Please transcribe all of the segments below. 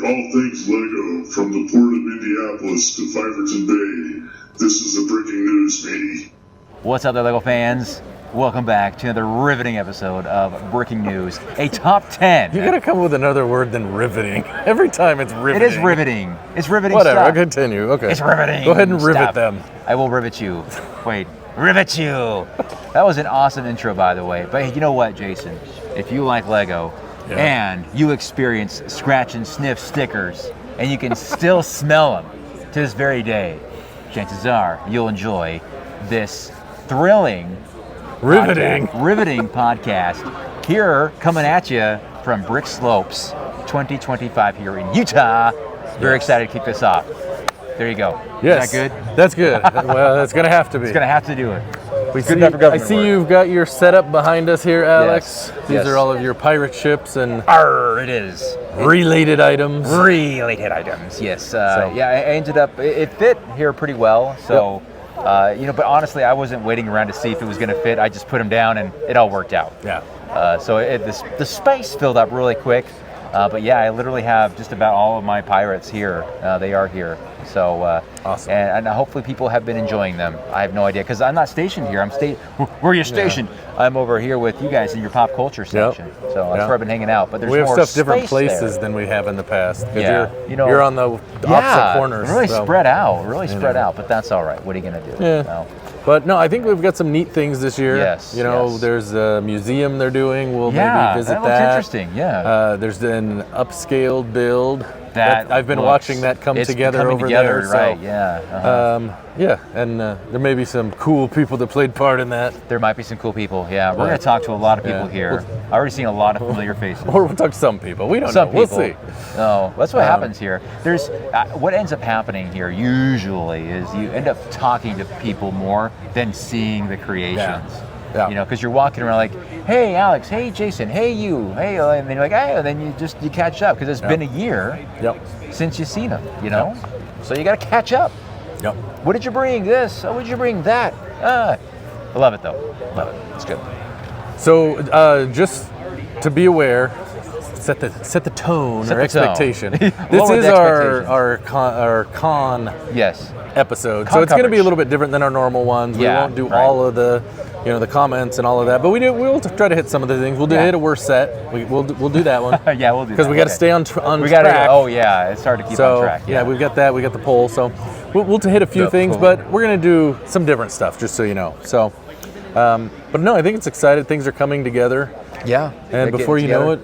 all things Lego, from the port of Indianapolis to Fiverton Bay. This is the breaking news, matey. What's up there, Lego fans? Welcome back to another riveting episode of Breaking News, a top 10. You gotta come with another word than riveting. Every time it's riveting. It is riveting. It's riveting Whatever, stuff. continue. Okay. It's riveting. Go ahead and rivet stuff. them. I will rivet you. Wait, rivet you. That was an awesome intro, by the way. But you know what, Jason? If you like Lego and you experience scratch and sniff stickers and you can still smell them to this very day, chances are you'll enjoy this thrilling Riveting podcast here coming at you from Brickslopes 2025 here in Utah. Very excited to kick this off. There you go. Yes. Is that good? That's good. Well, that's going to have to be. It's going to have to do it. I see you've got your setup behind us here, Alex. Yes. These are all of your pirate ships and It is. related items. Related items, yes. Yeah, I ended up, it fit here pretty well. So, but honestly, I wasn't waiting around to see if it was going to fit. I just put them down and it all worked out. Yeah. So the space filled up really quick. But yeah, I literally have just about all of my pirates here. They are here. So awesome. And hopefully people have been enjoying them. I have no idea because I'm not stationed here. Where are you stationed? Yeah. I'm over here with you guys in your pop culture section. So that's where I've been hanging out. But there's we have more stuff different space places there than we have in the past. Yeah, you're on the opposite corners. Really spread out. Really spread out. But that's all right. What are you gonna do? Yeah. So. But no, I think we've got some neat things this year. Yes. There's a museum they're doing. We'll maybe visit that. That looks interesting. Yeah. There's an upscaled build. That I've been watching that come together over there. Right. So, yeah. And there may be some cool people that played part in that. There might be some cool people. Yeah. We're gonna talk to a lot of people here. I've already seen a lot of familiar faces. Or we'll talk to some people. We don't know. We'll see. No, that's what happens here. There's what ends up happening here usually is you end up talking to people more than seeing the creations. Yeah. Because you're walking around like, hey, Alex, hey, Jason, hey, you, hey, and then you're like, hey, and then you catch up because it's been a year since you've seen them, So you got to catch up. Yep. What did you bring this? Oh, what did you bring that? I love it, though. Love it. It's good. So just to be aware, set the tone or expectation. This is our con episode. So it's going to be a little bit different than our normal ones. We won't do all of the the comments and all of that, but we'll try to hit some of the things. We'll hit a worst set. We'll do that one. Yeah, we'll do that. Because we got to stay on track. It's hard to keep on track. Yeah, we've got that. We got the poll. So we'll hit a few things, but we're going to do some different stuff, just so you know. So, but no, I think it's exciting. Things are coming together. Yeah. And before you know it,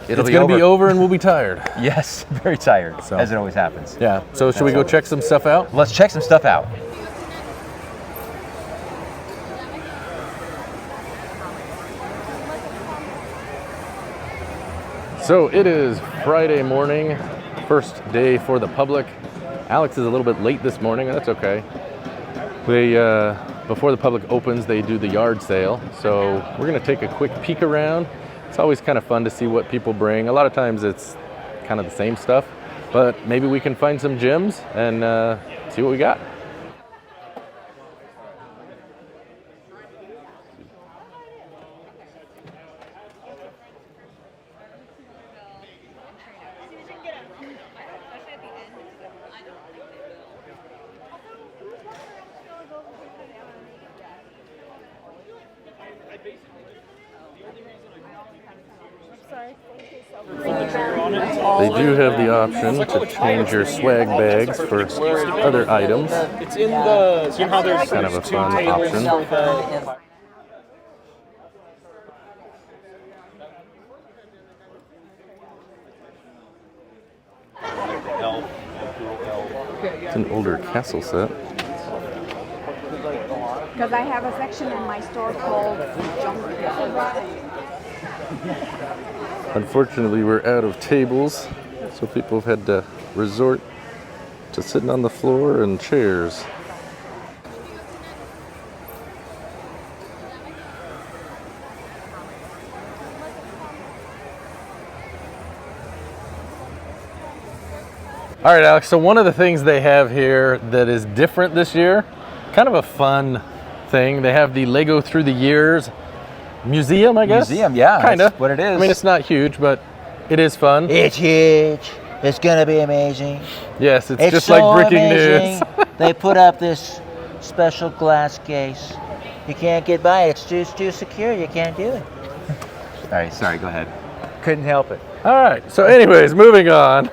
it's going to be over and we'll be tired. Yes, very tired, as it always happens. Yeah. So should we go check some stuff out? Let's check some stuff out. So it is Friday morning, first day for the public. Alex is a little bit late this morning, and that's okay. Before the public opens, they do the yard sale. So we're gonna take a quick peek around. It's always kind of fun to see what people bring. A lot of times it's kind of the same stuff, but maybe we can find some gems and see what we got. They do have the option to change your swag bags for other items. It's in the, you know how there's kind of a fun option. It's an older castle set. Because I have a section in my store called Jungle. Unfortunately, we're out of tables, so people have had to resort to sitting on the floor and chairs. All right, Alex, so one of the things they have here that is different this year, kind of a fun thing, they have the Lego Through the Years museum, I guess? Museum, yeah. Kind of. What it is. I mean, it's not huge, but it is fun. It's huge. It's gonna be amazing. Yes, it's just so like breaking amazing. news. They put up this special glass case. You can't get by it. It's too secure. You can't do it. All right, sorry. Go ahead. Couldn't help it. All right. So, anyways, moving on.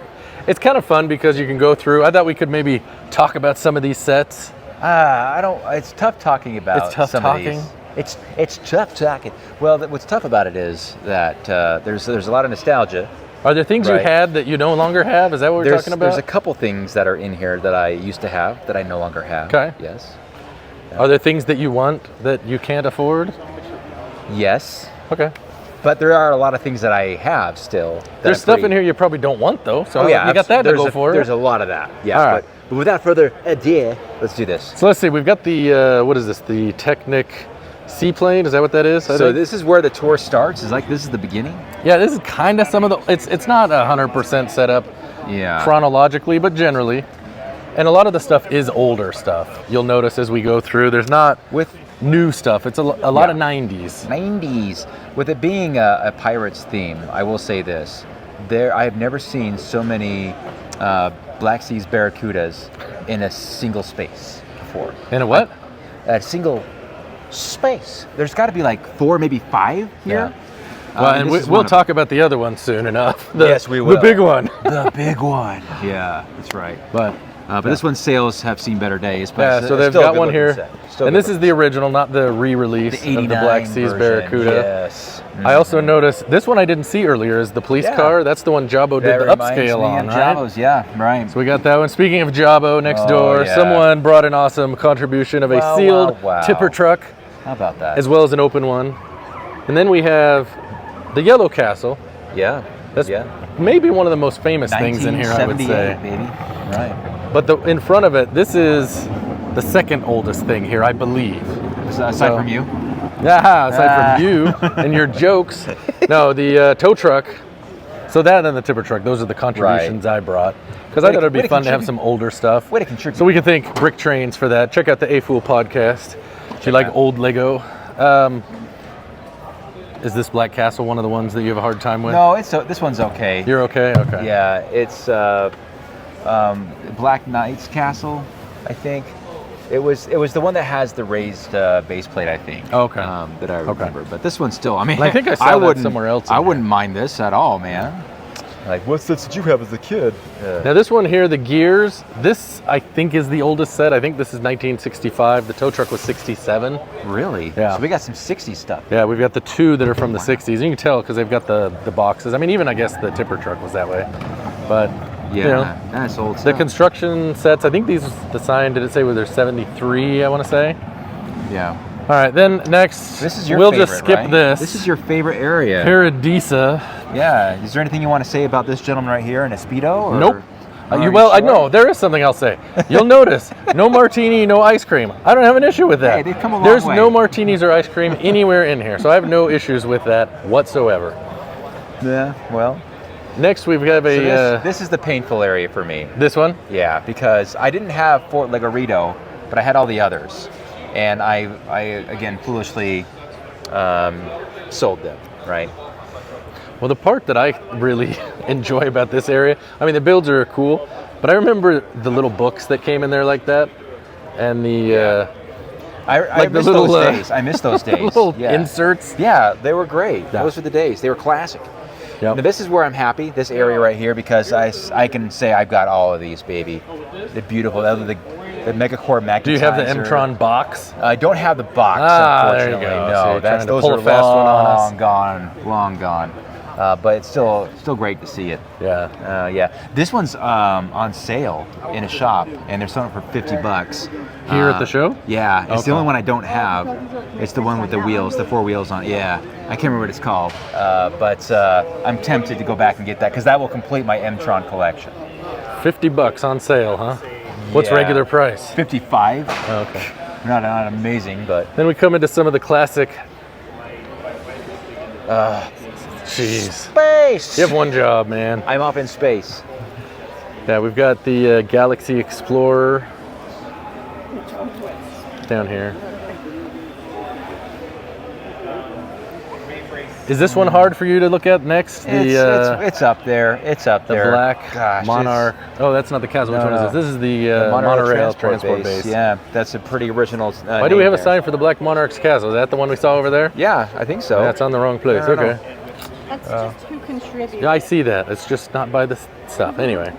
It's kind of fun because you can go through. I thought we could maybe talk about some of these sets. I don't. It's tough talking about. It's tough some talking. Of these. It's tough talking. Well, what's tough about it is that there's a lot of nostalgia. Are there things you had that you no longer have? Is that what we're talking about? There's a couple things that are in here that I used to have that I no longer have. Okay. Yes. Are there things that you want that you can't afford? Yes. Okay. But there are a lot of things that I have still. There's stuff in here you probably don't want though. So yeah, you got that to go for. There's a lot of that. Yeah. All right. But without further ado, let's do this. So let's see. We've got the what is this? The Technic Seaplane. Is that what that is? So this is where the tour starts. This is the beginning. Yeah, this is kind of some of the. It's not 100% set up. Yeah. Chronologically, but generally, and a lot of the stuff is older stuff. You'll notice as we go through. There's not with new stuff. It's a lot of 90s. 90s. With it being a Pirates theme, I will say this. I have never seen so many Black Seas Barracudas in a single space before. In a what? A single space. There's got to be like 4, maybe 5 here. Yeah. Well, and we'll talk about the other one soon enough. Yes, we will. The big one. The big one. Yeah, that's right. But this one's sales have seen better days. But so they've got one here. And this is the original, not the re-release of the Black Seas Barracuda. Yes. Mm-hmm. I also noticed, this one I didn't see earlier, is the police car. That's the one Jabbo did the upscale on, right? Jabbo's, yeah, right. So we got that one. Speaking of Jabbo, next door, someone brought an awesome contribution of a sealed tipper truck. How about that? As well as an open one. And then we have the Yellow Castle. Yeah. That's maybe one of the most famous things in here, I would say. Baby. Right. But in front of it, this is the second oldest thing here, I believe. Aside from you? Yeah, aside from you and your jokes. No, the tow truck. So that and the tipper truck, those are the contributions I brought. Because I thought it would be fun to have some older stuff. Way to contribute. So we can thank Brick Trains for that. Check out the A-Fool podcast. If you like old Lego. Is this Black Castle one of the ones that you have a hard time with? No, this one's okay. You're okay? Okay. Yeah, it's Black Knight's Castle, I think. It was the one that has the raised base plate, I think. Okay. That I remember. But this one still, I mean, I think I saw that somewhere else. I wouldn't mind this at all, man. Like, what sets did you have as a kid? Now this one here, the gears, this I think is the oldest set. I think this is 1965. The tow truck was 67. Really? Yeah. So we got some 60s stuff. Yeah, we've got the two that are from the 60s. You can tell because they've got the boxes. I mean, even I guess the tipper truck was that way. But, yeah, that's old stuff. The construction sets, I think these, the sign, did it say they're 73, I want to say? Yeah. All right, then next, this is your we'll favorite, just skip right? this. This is your favorite area. Paradisa. Yeah. Is there anything you want to say about this gentleman right here in a Speedo? Or? Nope. I know there is something I'll say. You'll notice no martini, no ice cream. I don't have an issue with that. Hey, they've come a long There's way. no martinis or ice cream anywhere in here, so I have no issues with that whatsoever. Yeah. Well. Next, we've got this is the painful area for me. This one? Yeah, because I didn't have Fort Legorito, but I had all the others, and I again foolishly sold them. Right. Well, the part that I really enjoy about this area, I mean, the builds are cool, but I remember the little books that came in there like that, and the I miss those days. I miss those days. Little inserts. Yeah, they were great. Yeah. Those were the days. They were classic. Yep. Now, this is where I'm happy, this area right here, because I can say I've got all of these, baby. They're beautiful. The Megacore Magnetizer. Do you have the M-Tron box? I don't have the box, unfortunately. There you go. No, so those are long gone. But it's still great to see it. Yeah. Yeah. This one's on sale in a shop, and they're selling it for $50. Here at the show? Yeah. It's the only one I don't have. It's the one with the wheels, the 4 wheels on. Yeah. I can't remember what it's called. But I'm tempted to go back and get that because that will complete my M-Tron collection. $50 on sale, huh? What's regular price? $55. Oh, okay. Not amazing, but then we come into some of the classic. Jeez. Space. You have one job, man. I'm off in space. Yeah, we've got the Galaxy Explorer down here. Is this one hard for you to look at next? It's up there. It's up there. The black Monarch. Oh, that's not the Castle. Which one is this? This is the monorail transport base. Yeah, that's a pretty original. Why do we have a sign for the Black Monarch's Castle? Is that the one we saw over there? Yeah, I think so. That's on the wrong place. Okay. That's just who contributes. Yeah, I see that. It's just not by the stuff. Anyway.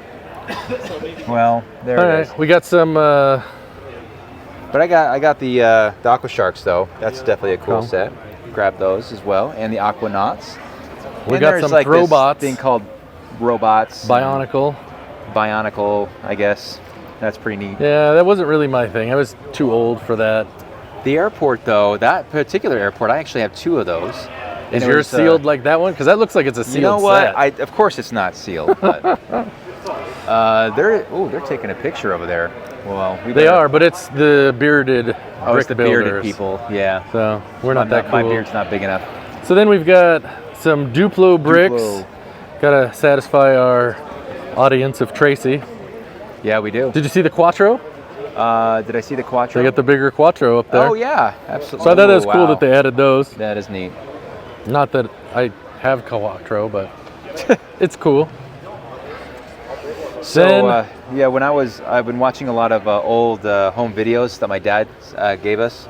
Well, there All it right, is. we got some. But I got the Aqua Sharks though. That's definitely a cool set. Grab those as well, and the Aquanauts. We got some robots. Thing called robots. Bionicle, I guess. That's pretty neat. Yeah, that wasn't really my thing. I was too old for that. The airport though, that particular airport, I actually have 2 of those. Is yours sealed like that one? Because that looks like it's a sealed set. You know what? Of course it's not sealed, but they're taking a picture over there. Well, they are, but it's the bearded brick the builders. bearded people, yeah. So we're not that cool. My beard's not big enough. So then we've got some Duplo bricks. Got to satisfy our audience of Tracy. Yeah, we do. Did you see the Quattro? Did I see the Quattro? They got the bigger Quattro up there. Oh yeah, absolutely. So I thought it was cool that they added those. That is neat. Not that I have Quattro, but it's cool. So yeah, I've been watching a lot of old home videos that my dad gave us,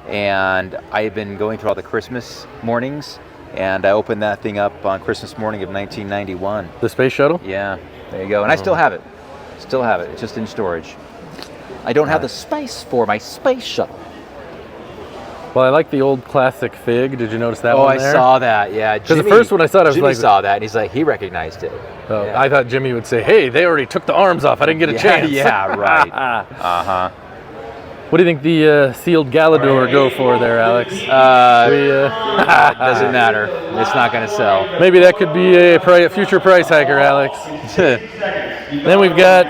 and I've been going through all the Christmas mornings, and I opened that thing up on Christmas morning of 1991. The space shuttle? Yeah, there you go. And I still have it. Still have it. It's just in storage. I don't have the space for my space shuttle. Well, I like the old classic Fig. Did you notice that one there? Oh, I saw that, yeah. Because the first one I saw, Jimmy saw that, and he's like, he recognized it. Oh, yeah. I thought Jimmy would say, hey, they already took the arms off. I didn't get a chance. Yeah, right. Uh-huh. What do you think the sealed Galador go for there, Alex? Doesn't matter. It's not going to sell. Maybe that could be a future price hiker, Alex. Then we've got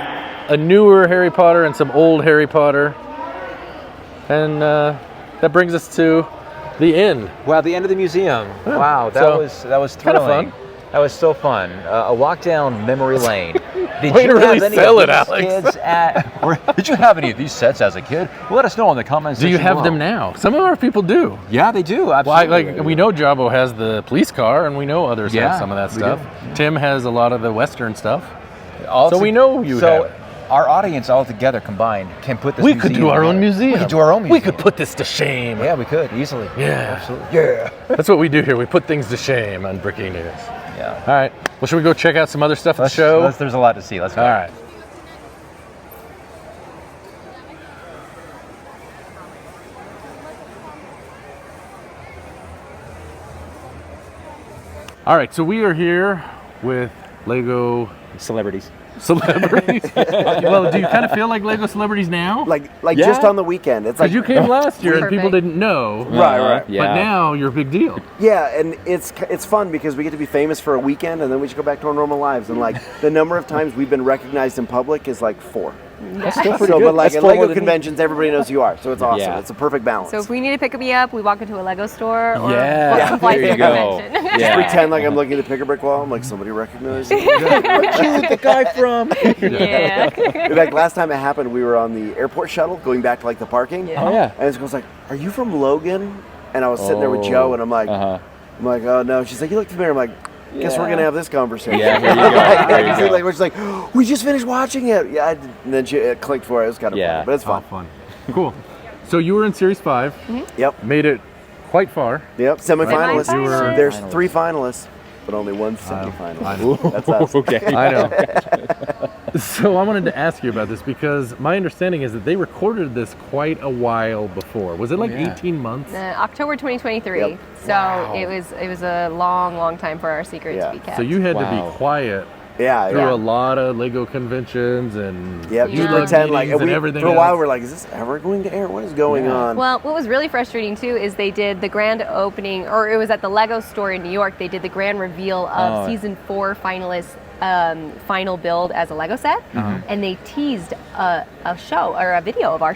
a newer Harry Potter and some old Harry Potter. And that brings us to the end. Wow, the end of the museum. Yeah. Wow, that was thrilling. Kind of fun. That was so fun. A walk down memory lane. Did you really sell it, Alex? Did you have any of these sets as a kid? Let us know in the comments. Do you have them now? Some of our people do. Yeah, they do. Absolutely. Well, we know Jabo has the police car, and we know others have some of that stuff. Tim has a lot of the Western stuff. So we know you have. Our audience all together combined can put this We could do our own museum. We could do our own museum. We could put this to shame. Yeah, we could, easily. Yeah. Absolutely. Yeah. That's what we do here. We put things to shame on Breaking News. Yeah. All right. Well, should we go check out some other stuff at the show? There's a lot to see. Let's go. All right. All right, so we are here with Lego celebrities. Well, do you kind of feel like Lego celebrities now? Like just on the weekend. It's like you came last year and people didn't know. Right. Yeah. But now you're a big deal. Yeah, and it's fun because we get to be famous for a weekend and then we just go back to our normal lives. And like the number of times we've been recognized in public is like 4. That's still pretty good. But like at Lego conventions, everybody knows who you are, so it's awesome. Yeah. It's a perfect balance. So if we need to pick me up, we walk into a Lego store or there you go. Just pretend like I'm looking at the pick-a-brick wall. I'm like, somebody recognized me. the guy from? Yeah. In fact, last time it happened, we were on the airport shuttle going back to like the parking. Yeah. Oh yeah. And this girl's like, "Are you from Logan?" And I was sitting there with Joe, and I'm like, "Oh no." She's like, "You look familiar." I'm like, guess we're gonna have this conversation. Yeah, there you go. There you go. Like, we're just like, we just finished watching it. Yeah, and then it clicked for it. It was kind of fun, but it's fun. Fun. Cool. So you were in Series 5. Yep. Made it quite far. Yep. Semifinalists. Semifinalists. There's 3 finalists, but only 1 semifinalist. That's us. Okay. I know. So I wanted to ask you about this because my understanding is that they recorded this quite a while before. Was it like 18 months? October 2023. Yep. So it was a long time for our secret to be kept. So you had to be quiet through a lot of Lego conventions and you pretend like and everything for a while else. we're like, is this ever going to air? What is going on? Well, what was really frustrating too is they did the grand opening, or it was at the Lego store in New York. They did the grand reveal of season 4 finalists final build as a Lego set, and they teased a show or a video of our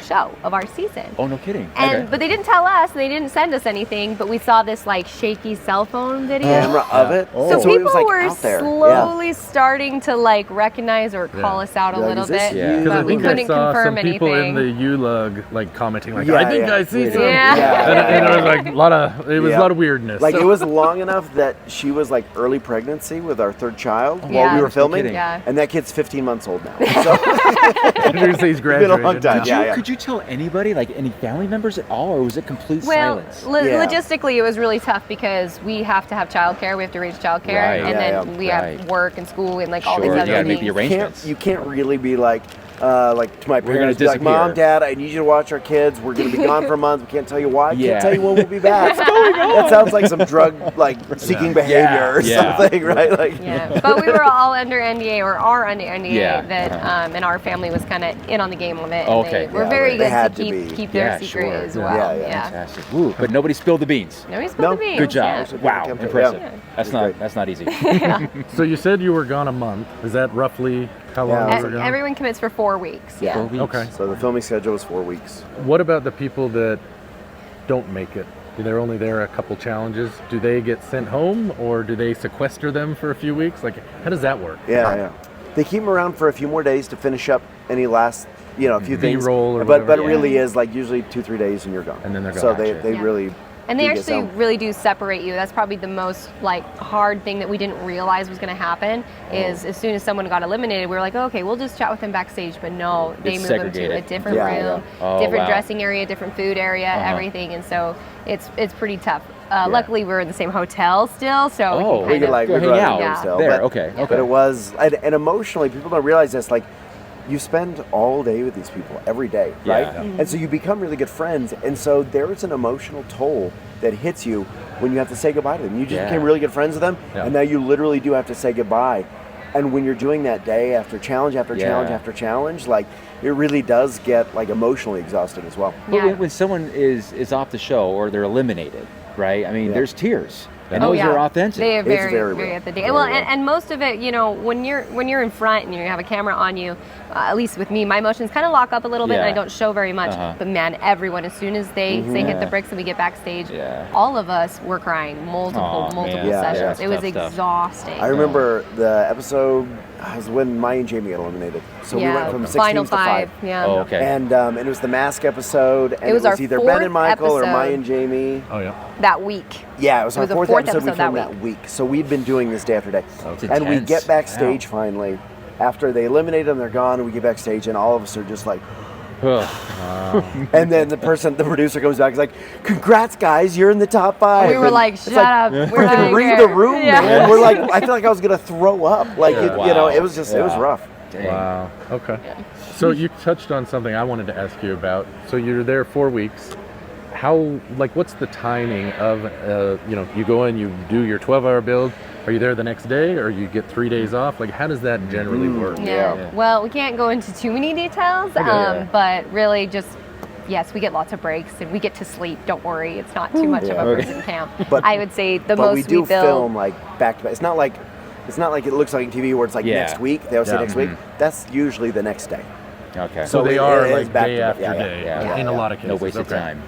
season. Oh, no kidding. And but they didn't tell us, and they didn't send us anything. But we saw this like shaky cell phone video camera of it. So So it people was, like, were out there. slowly starting to like recognize or call us out a Like, little is this bit, you? Because I but we think I couldn't saw confirm some people anything. in the ULUG like commenting like, Yeah, I think yeah. I see some. Yeah. And it was like a lot of a lot of weirdness. Like So- it was long enough that she was like early pregnancy with our third child while Yeah. we were filming, Yeah. and that kid's 15 months old now. So You're gonna say he's it's been a long graduated. time. Yeah, Could you tell anybody, like any family members at all, or was it complete Well, silence? Yeah. logistically, it was really tough because we have to have childcare. We have to arrange childcare, Right. and Yeah, then we right. have work and school and like all Sure, these you other gotta make things. the arrangements. You can't really be like to my gonna parents, be like, disappear. Mom, Dad, I need you to watch our kids. We're going to be gone for a month. We can't tell you why. Yeah. Can't tell you when we'll be back. What's going on? That sounds like some drug seeking behavior or Yeah. something, right? Like, Yeah, but we were all under NDA or are under NDA Yeah. that, and our family was kind of in on the game of it. Okay. and they were Yeah, very they good had to to be. keep their Yeah, secret sure. as Yeah. well. Yeah. Fantastic. Ooh, but nobody spilled the beans. No, we spilled No. the beans. Good job. Yeah. Wow, Yeah. impressive. Yeah. That's It was not great. that's not easy. So you said you were gone a month. Is that roughly how long Yeah. you were gone? Everyone commits for 4 weeks. Yeah. 4 weeks. Okay. So the filming schedule was 4 weeks. What about the people that don't make it? They're only there a couple challenges. Do they get sent home, or do they sequester them for a few weeks? Like, how does that work? Yeah. They keep them around for a few more days to finish up any last, a few things. B-roll or but whatever. it really is like usually 2-3 days and you're gone. And then they're So gone. they Gotcha. really. And they do get actually some. really do separate you. That's probably the most like hard thing that we didn't realize was going to happen. Is as soon as someone got eliminated, we were like, okay, we'll just chat with them backstage. But no, they It's move them to a segregated. different Yeah, room, yeah. Oh, different wow. dressing area, different food area, everything. And so it's pretty tough. Luckily, we're in the same hotel still, so we Oh, can We kind could of like Go we'd hang rather out. do Yeah. still, There, but, okay. But it was and emotionally, people don't realize this. Like, you spend all day with these people every day, Yeah. right? Yeah. And so you become really good friends, and so there is an emotional toll that hits you when you have to say goodbye to them. You just Yeah. became really good friends with them, Yeah. and now you literally do have to say goodbye. And when you're doing that day after challenge after challenge Yeah. after challenge, like it really does get like emotionally exhausting as well. But Yeah. when someone is off the show or they're eliminated, right? I mean, Yeah. there's tears. And Oh, those yeah. are authentic. They are It's very, very very real. authentic. Very Well, real. and most of it, when you're in front and you have a camera on you, at least with me, my emotions kind of lock up a little bit, and I Yeah. don't show very much. Uh-huh. But man, everyone, as soon as they hit Yeah. the bricks and we get backstage, Yeah. all of us were crying multiple Aw, man. Yeah, sessions. yeah, It was tough stuff. exhausting. I remember the episode was when Maya and Jamie got eliminated. So we went from 6 final teams to 5. 5. Yeah. Oh, okay. And it was the mask episode, and It was our either Ben fourth and Michael or episode. Maya and Jamie. Oh yeah. That week. Yeah, it was our the fourth fourth episode we episode filmed that that week. So we'd been doing this day after day. It's And we intense. get backstage finally, after they eliminate them, they're gone, and we get backstage, and all of us are just like, and then the producer comes back, and is like, "Congrats, guys, you're in the top 5." We were And like, it's shut up. We're Freaking not read here. the room, Yeah. man. We're like, I feel like I was gonna throw up. Like, it, Wow. it was just, it was Yeah. rough. Dang. Wow. Okay. So you touched on something I wanted to ask you about. So you're there 4 weeks. How, like, what's the timing of, you go in, you do your 12-hour build. Are you there the next day, or you get 3 days off? Like, how does that generally work? Yeah. Yeah. Well, we can't go into too many details, Yeah. but really just, yes, we get lots of breaks and we get to sleep. Don't worry, it's not too much of a Okay. prison camp. But- I would say the But most we do build. film like back to back. It's not like it looks like on TV where it's like Yeah. next week. They always say Yeah. next week. That's usually the next day. Okay. So they it are is like back day to back. after Yeah, yeah. day Yeah. in a lot of no cases. wasted Okay. time.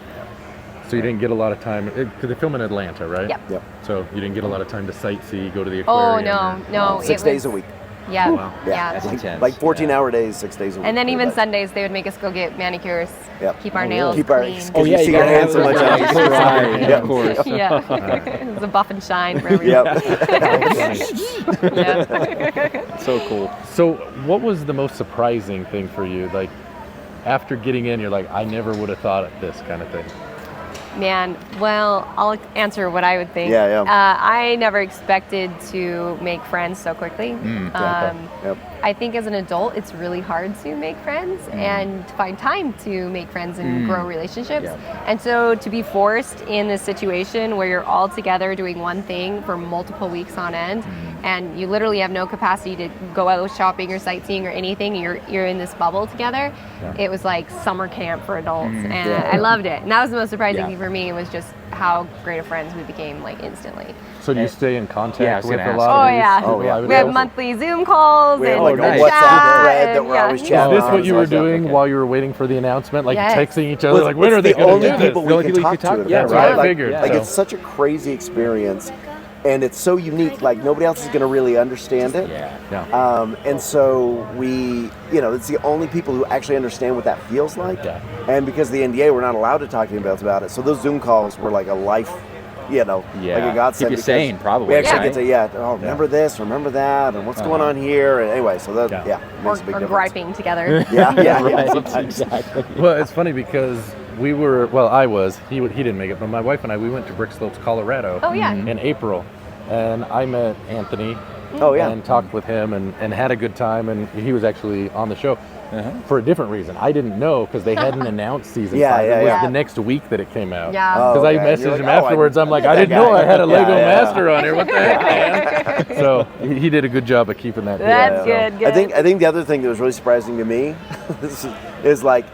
So you didn't get a lot of time because they film in Atlanta, right? Yep. Yep. So you didn't get a lot of time to sightsee, go to the Oh, aquarium. no. 6 it days a was- week. Yeah. Wow. Yeah. That's intense. Like 14-hour Yeah. days, 6 days a week. And then even But Sundays, they would make us go get manicures, Yep. keep our Oh, nails really? keep our clean. because you see your hands so much. Right, on right, Yeah. of course. Yeah. It was a buff and shine for everyone. Yep. Yeah. So cool. So what was the most surprising thing for you? Like, after getting in, you're like, I never would have thought of this kind of thing. Man, well, I'll answer what I would think. Yeah, yeah. I never expected to make friends so quickly. Yep. I think as an adult, it's really hard to make friends and to find time to make friends and grow relationships. Yeah. And so to be forced in this situation where you're all together doing one thing for multiple weeks on end, and you literally have no capacity to go out shopping or sightseeing or anything, you're in this bubble together. It was like summer camp for adults, and I loved it. And that was the most surprising Yeah. thing for me, was just how great of friends we became like instantly. So do you stay in contact with a lot Oh of these? yeah. Oh, yeah. We have monthly Zoom calls We have and like a nice. WhatsApp thread that we're yeah. always Is chatting. this on what and you were stuff. doing while you were waiting for the announcement? Like Yes. texting each other, Well, like when it's are they the going only to do this? people The we only can people you talk can talk to. to. Yeah, Right? that's what I Like, figured. like So- it's such a crazy experience, and it's so unique. Like nobody else is going to really understand it. Yeah. And so we, it's the only people who actually understand what that feels like. Yeah. And because of the NDA, we're not allowed to talk to anybody else about it. So those Zoom calls were like a life, like a godsend. Keep you because sane, probably. We actually right? get to, remember this, remember that, and what's going on here. And anyway, so that, it makes a big Or difference. griping together. Yeah. Right, exactly. Well, it's funny because he didn't make it, but my wife and I, we went to Brickslopes, Colorado Oh yeah. in April, and I met Anthony Oh, yeah. and talked with him and had a good time, and he was actually on the show for a different reason. I didn't know because they hadn't announced season 5. It was the next week that it came out. Yeah. Because I messaged him afterwards. I'm like, I didn't know I had a Lego Master on here. What the heck, man? So he did a good job of keeping that. That's hidden. good. I think the other thing that was really surprising to me is like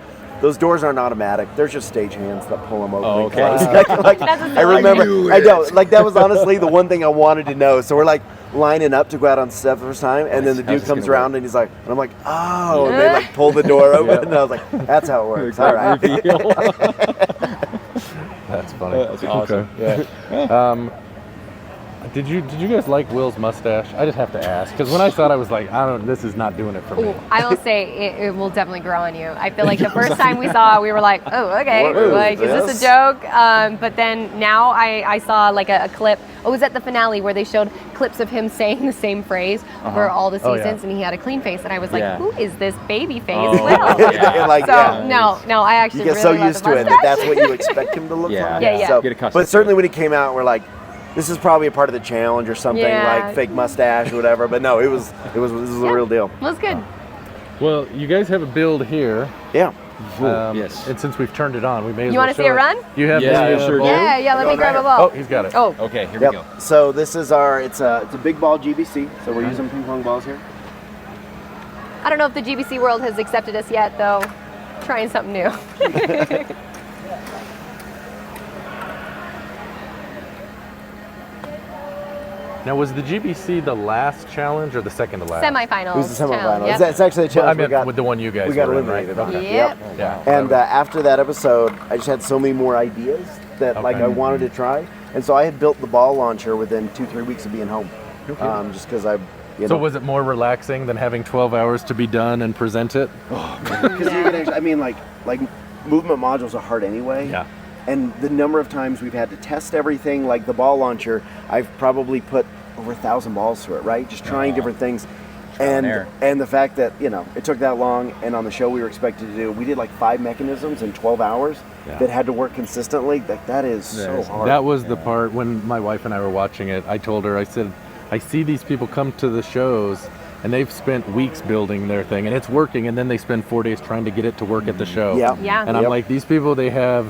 those doors aren't automatic. There's just stagehands that pull them open. Oh, and okay. close. Like, I remember. I know. Like that was honestly the one thing I wanted to know. So we're like lining up to go out on set the first time, and then the dude comes around and he's like, and I'm like, oh, and they like pull the door open, and I was like, that's how it works. All right. That's funny. That's awesome. Okay. Yeah. Did you guys like Will's mustache? I just have to ask because when I saw it, I was like, this is not doing it for me. Ooh, I will say it will definitely grow on you. I feel like the first time we saw it, we were like, oh, okay, What is like, is this this? a joke? But then now I saw like a clip. It was at the finale where they showed clips of him saying the same phrase for all the Oh, yeah. seasons, and he had a clean face, and I was like, Yeah. who is this baby face? Oh, Will? yeah. Like, So yeah. no, I actually You get really so love used the to it that mustache. that's what you expect him to look Yeah. like. Yeah, yeah. So, Get accustomed but to certainly it. when he came out, we're like, this is probably a part of the challenge or something, Yeah. like fake mustache or whatever. But no, this was a real deal. It was good. Well, you guys have a build here. Yeah. Yes. And since we've turned it on, we may as You well wanna show see it it. run? You have Yes, the we sure do. ball? Yeah, let me grab a Oh, ball. he's got it. Oh, Okay, here we Yep. go. So this is it's a big ball GBC. So we're using ping pong balls here. I don't know if the GBC world has accepted us yet, though. Trying something new. Now, was the GBC the last challenge or the second to last? Semifinals. It was the semifinal. challenge, yep. It's actually a Well, I challenge we meant got. with the one you guys we got were in, right? eliminated. Okay. Yep. Yeah. And after that episode, I just had so many more ideas that like I wanted to try, and so I had built the ball launcher within 2-3 weeks of being home, just because So was it more relaxing than having 12 hours to be done and present it? Because you can actually, I mean, like movement modules are hard anyway. Yeah. And the number of times we've had to test everything, like the ball launcher, I've probably put over 1,000 balls through it, right? Just trying different things. and error. And the fact that, it took that long, and on the show we were expected to do, we did like 5 mechanisms in 12 hours that had to work consistently. Like that is so hard. That was the part when my wife and I were watching it. I told her, I said, I see these people come to the shows and they've spent weeks building their thing and it's working, and then they spend 4 days trying to get it to work at the show. Yeah. Yeah. And I'm like, these people, they have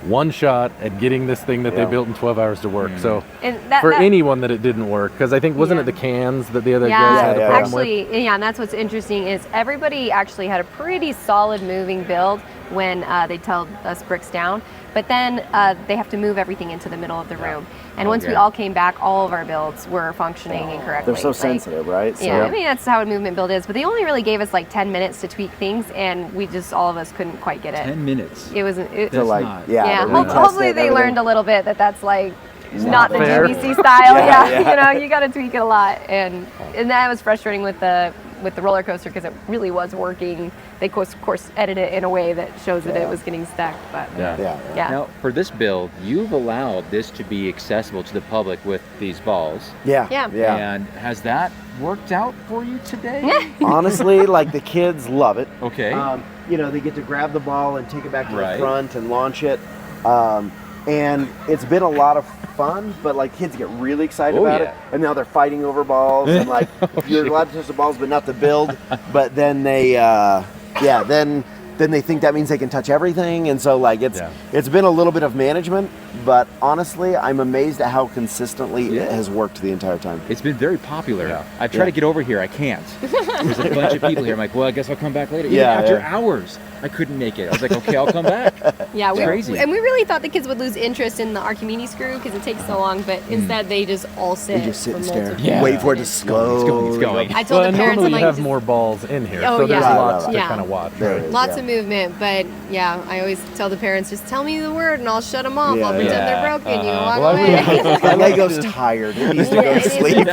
one shot at getting this thing that they Yeah. built in 12 hours to work. So And that, for that- anyone that it didn't work, because I think, wasn't it the cans that the other guys had a problem with? actually, and that's what's interesting is everybody actually had a pretty solid moving build when they tell us bricks down, but then they have to move everything into the middle of the room. And once we all came back, all of our builds were functioning incorrectly. They're so Like, sensitive, right? So, Yeah, I mean that's how a movement build is, but they only really gave us like 10 minutes to tweak things, and we just all of us couldn't quite get it. 10 minutes. It was to like, not- yeah. to retest Hopefully it they and learned a little bit that that's like not the fair. GBC style. Yeah, Yeah, yeah. you got to tweak it a lot, and that was frustrating with the roller coaster because it really was working. They of course edit it in a way that shows that it was getting stuck, but Yeah. Now, for this build, you've allowed this to be accessible to the public with these balls. Yeah. Yeah. And has that worked out for you today? Honestly, like the kids love it. Okay. They get to grab the ball and take it back to Right. the front and launch it. And it's been a lot of fun, but like kids get really excited Oh, about yeah. it. And now they're fighting over balls and like you're allowed to touch the balls but not the build. But then they then they think that means they can touch everything. And so like it's been a little bit of management. But honestly, I'm amazed at how consistently it has worked the entire time. It's been very popular. I've tried to get over here. I can't. There's a bunch of people here. I'm like, well, I guess I'll come back later. Even after hours, I couldn't make it. I was like, okay, I'll come back. Yeah, crazy. And we really thought the kids would lose interest in the Archimedes screw because it takes so long, but instead they just all sit. They just sit and stare. Yeah. Wait for it to slow. It's going. I told the parents, normally I'm like, you have more balls in here, so there's lots to kind of watch. Right? Lots of movement, but yeah, I always tell the parents, just tell me the word and I'll shut them off. I'll pretend they're broken. You walk away. Lego's tired. It needs to go to sleep.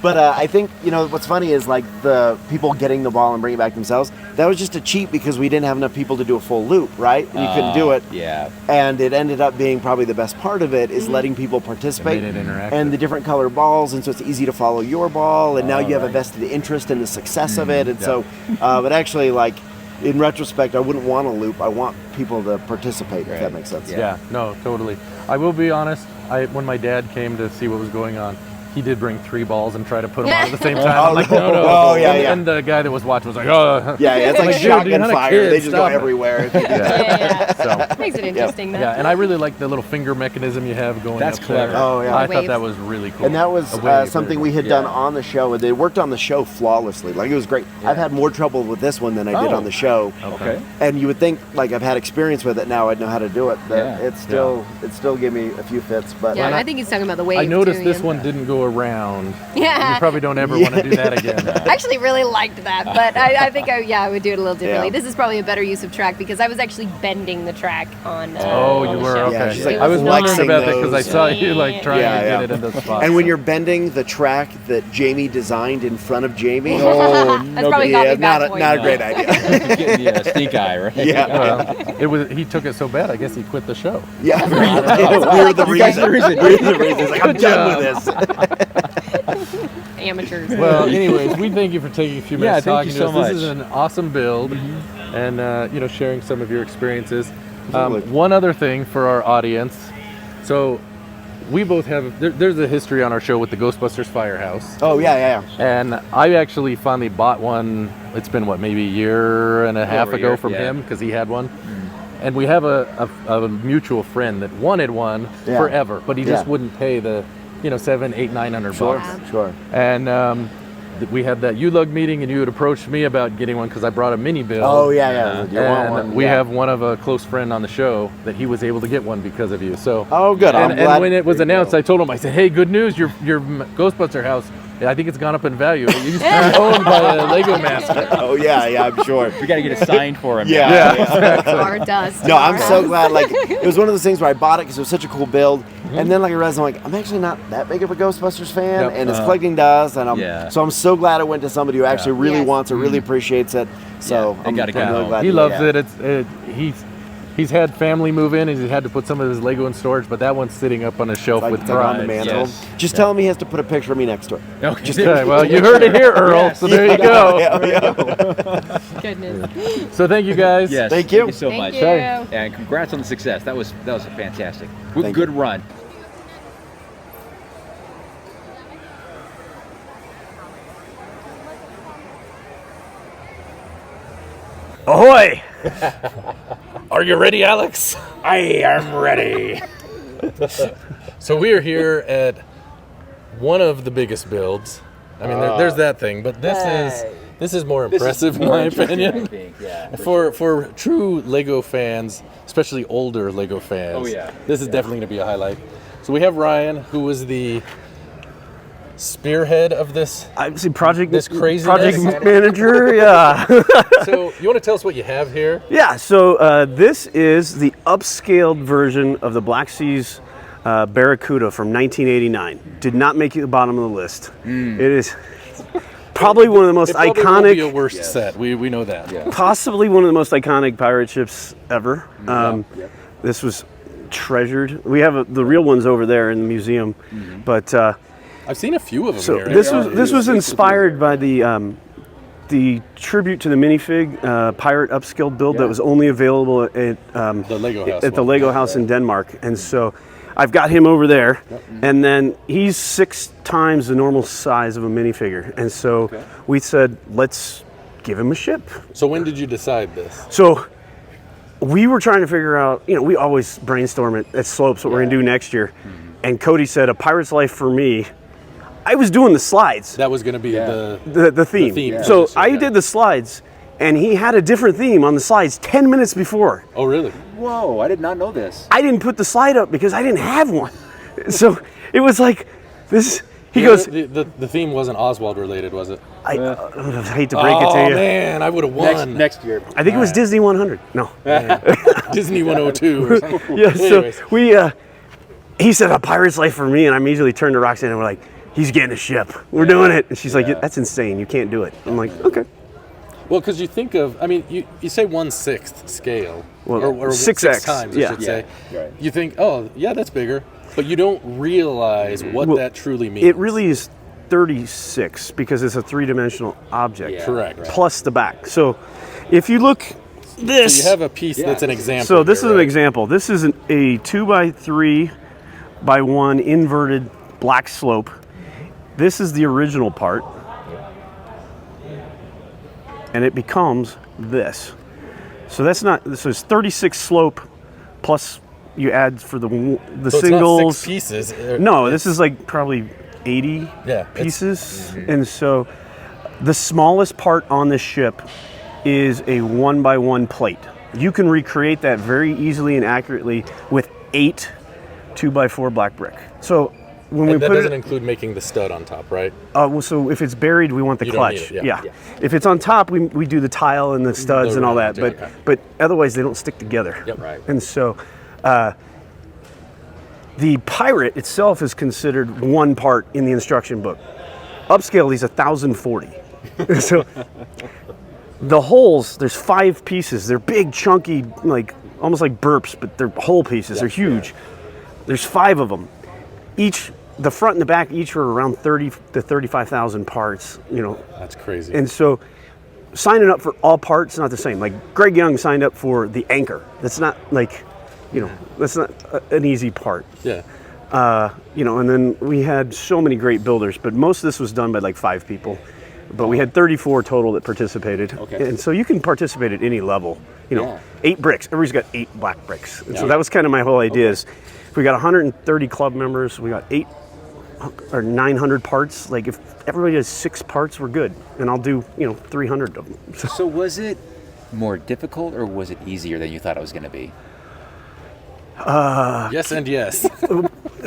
But I think, what's funny is like the people getting the ball and bring it back themselves, that was just a cheat because we didn't have enough people to do a full loop, right? And you couldn't do it. Yeah. And it ended up being probably the best part of it is letting people participate. It made it interactive. And the different color balls, and so it's easy to follow your ball, and now you have a vested interest in the success of it. And so, but actually, like, in retrospect, I wouldn't want a loop. I want people to participate, if that makes sense. Yeah, no, totally. I will be honest, when my dad came to see what was going on, he did bring 3 balls and try to put them on at the same time. I'm like, no. Oh, yeah, and the guy that was watching was like, oh. Yeah, it's like shotgun fire. They just go everywhere. So, makes it interesting, though. Yeah, and I really like the little finger mechanism you have going That's up clever. there. Oh, yeah. I thought that was really cool. And that was something we had done on the show. They worked on the show flawlessly. Like, it was great. Yeah. I've had more trouble with this one than I did on the show. Okay. And you would think, like, I've had experience with it now, I'd know how to do it. But it still gave me a few fits. But yeah, I think he's talking about the wave. I noticed this one didn't go around. Yeah. You probably don't ever want to do that again. I actually really liked that, but I think I would do it a little differently. This is probably a better use of track because I was actually bending the track on you the were? show. Okay. She's like, I was wondering about that because I those. saw you like trying to get it in the spot. And when you're bending the track that Jamie designed in front of Jamie, That's probably got me bad points. Not a great idea. Getting the stink eye, right? Yeah. He took it so bad, I guess he quit the show. Yeah. We're the reason. He's like, I'm done with this. Amateurs. Well, anyways, we thank you for taking a few minutes thank you talking so to us. much. This is an awesome build, and sharing some of your experiences. Absolutely. One other thing for our audience. So we both have, there's a history on our show with the Ghostbusters Firehouse. Oh, yeah. And I actually finally bought one, it's been maybe a year and a half ago from him because he had one. And we have a mutual friend that wanted one forever, but he just wouldn't pay the $700, $800, $900 bucks. Sure. And we had that ULUG meeting, and you had approached me about getting one because I brought a mini build. Oh, yeah. You want And one. we have one of a close friend on the show that he was able to get one because of you. So good. I'm glad. And when it was announced, I told him, I said, hey, good news, your Ghostbuster house, I think it's gone up in value. It used to be owned by a Lego master. Oh, yeah, I'm sure. We got to get a sign for him. Yeah. Or dust. No, I'm so glad. Like, it was one of those things where I bought it because it was such a cool build, and then like I realized I'm like, I'm actually not that big of a Ghostbusters fan, and it's collecting dust, and I'm so glad it went to somebody who actually really wants it, really appreciates it. So I'm really glad. He loves it. He's had family move in, and he's had to put some of his Lego in storage, but that one's sitting up on a shelf with on the mantle. Yes. Just tell him he has to put a picture of me next to it. Okay. Well, you heard it here, Earl. So there you go. Goodness. So thank you guys. Yes. Thank you so Thank much. you. And congrats on the success. That was fantastic. Good run. Ahoy! Are you ready, Alex? I am ready. So we are here at one of the biggest builds. I mean, there's that thing, but this is more impressive in my opinion. For true Lego fans, especially older Lego fans, this is definitely going to be a highlight. So we have Ryan, who was the spearhead of this. I'm project manager. Yeah. So you want to tell us what you have here? Yeah. So this is the upscaled version of the Black Seas Barracuda from 1989. Did not make it the bottom of the list. It is probably one of the most iconic. Won't be a worst set. We know that. Yeah. Possibly one of the most iconic pirate ships ever. This was treasured. We have the real ones over there in the museum, but. I've seen a few of them So here. this was inspired by the tribute to the minifig pirate upscaled build that was only available at the Lego House the Lego House in Denmark, and so I've got him over there, and then he's 6 times the normal size of a minifigure, and so we said let's give him a ship. So when did you decide this? So we were trying to figure out, we always brainstorm at Slopes what we're going to do next year. And Cody said, a pirate's life for me. I was doing the slides. That was going to be the theme. The theme. So I did the slides, and he had a different theme on the slides 10 minutes before. Oh, really? Whoa, I did not know this. I didn't put the slide up because I didn't have one. So it was like this. He goes. The theme wasn't Oswald related, was it? I hate to break it to you. Oh man, I would have won Next year. I think it was Disney 100. No. Disney 102 or something. Yeah. So he said a pirate's life for me, and I immediately turned to Roxanne and we're like, he's getting a ship. We're doing it. And she's like, that's insane. You can't do it. I'm like, okay. Well, because you think of, you say 1/6 scale, well, or 6x times, I should say. Right. You think, that's bigger, but you don't realize what that truly means. It really is 36 because it's a three-dimensional object. Yeah, correct. Right. Plus the back. So if you look this. So you have a piece that's an example. So this is an example. This is a 2x3x1 inverted black slope. This is the original part. And it becomes this. So that's not, so it's 36 slope plus you add for the so singles. It's not 6 pieces. No, this is like probably 80 pieces. And so the smallest part on this ship is a 1x1 plate. You can recreate that very easily and accurately with 8 2x4 black brick. So when we that put doesn't include making the stud on top, right? Well, so if it's buried, we want the clutch. Don't need it, yeah. If it's on top, we do the tile and the studs and all that. But otherwise, they don't stick together. Yep. Right. And so the pirate itself is considered one part in the instruction book. Upscaled, he's 1,040. So the holes, there's 5 pieces. They're big, chunky, like almost like burps, but they're hole pieces. They're huge. Yeah. There's 5 of them. The front and the back each were around 30 to 35,000 parts, That's crazy. And so signing up for all parts is not the same. Like Greg Young signed up for the anchor. That's not like, that's not an easy part. Yeah. And then we had so many great builders, but most of this was done by like 5 people. But we had 34 total that participated. Okay. And so you can participate at any level. 8 bricks. Everybody's got 8 black bricks. And so that was kind of my whole idea is if we got 130 club members, we got 8 or 900 parts. Like if everybody has 6 parts, we're good. And I'll do, 300 of them. So was it more difficult or was it easier than you thought it was going to be? Yes and yes.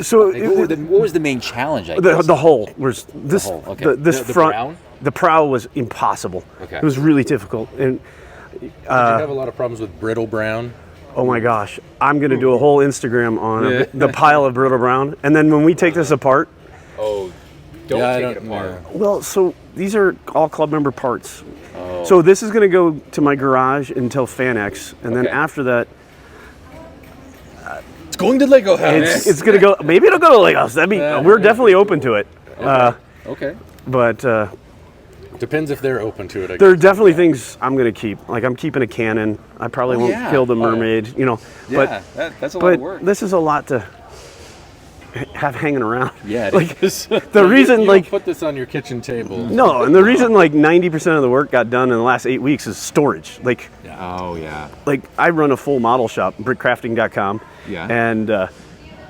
So what was the main challenge? I guess? The hole was this. The hole, okay. This the front. brown? The prow was impossible. Okay. It was really difficult. And did you have a lot of problems with brittle brown? Oh my gosh, I'm going to do a whole Instagram on the pile of brittle brown. And then when we take this apart. Oh, don't take it apart. Yeah. Well, so these are all club member parts. Oh. So this is going to go to my garage until FanX. And then after that. It's going to Lego House. It's going to go, maybe it'll go to Lego House. We're definitely open to it. Okay. But. Depends if they're open to it. There are definitely things I'm going to keep. Like I'm keeping a cannon. I probably won't kill the mermaid, But that's a lot of work. This is a lot to have hanging around. Yeah, like the reason you like don't put this on your kitchen table. No, and the reason like 90% of the work got done in the last 8 weeks is storage. Like like I run a full model shop, brickcrafting.com. Yeah. And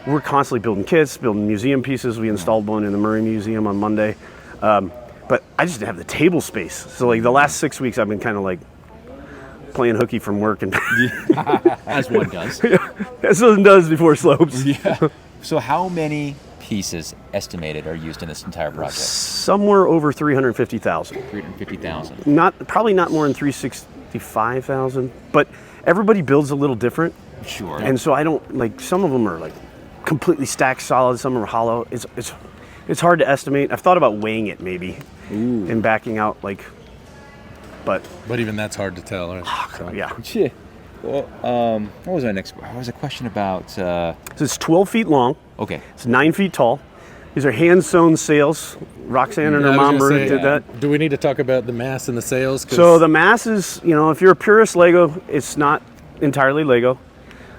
we're constantly building kits, building museum pieces. We installed one in the Murray Museum on Monday. But I just didn't have the table space. So like the last 6 weeks I've been kind of like playing hooky from work and as one does. As one does before Slopes. Yeah. So how many pieces estimated are used in this entire project? Somewhere over 350,000. 350,000. Probably not more than 365,000, but everybody builds a little different. Sure. And so I don't like some of them are like completely stacked solid, some are hollow. It's hard to estimate. I've thought about weighing it maybe and backing out but even that's hard to tell, right? So. Yeah. Well, what was my next? What was a question about? So it's 12 feet long. Okay. It's 9 feet tall. These are hand sewn sails. Roxanne and her mom did that. Do we need to talk about the mass and the sails? So the mass is, if you're a purist Lego, it's not entirely Lego.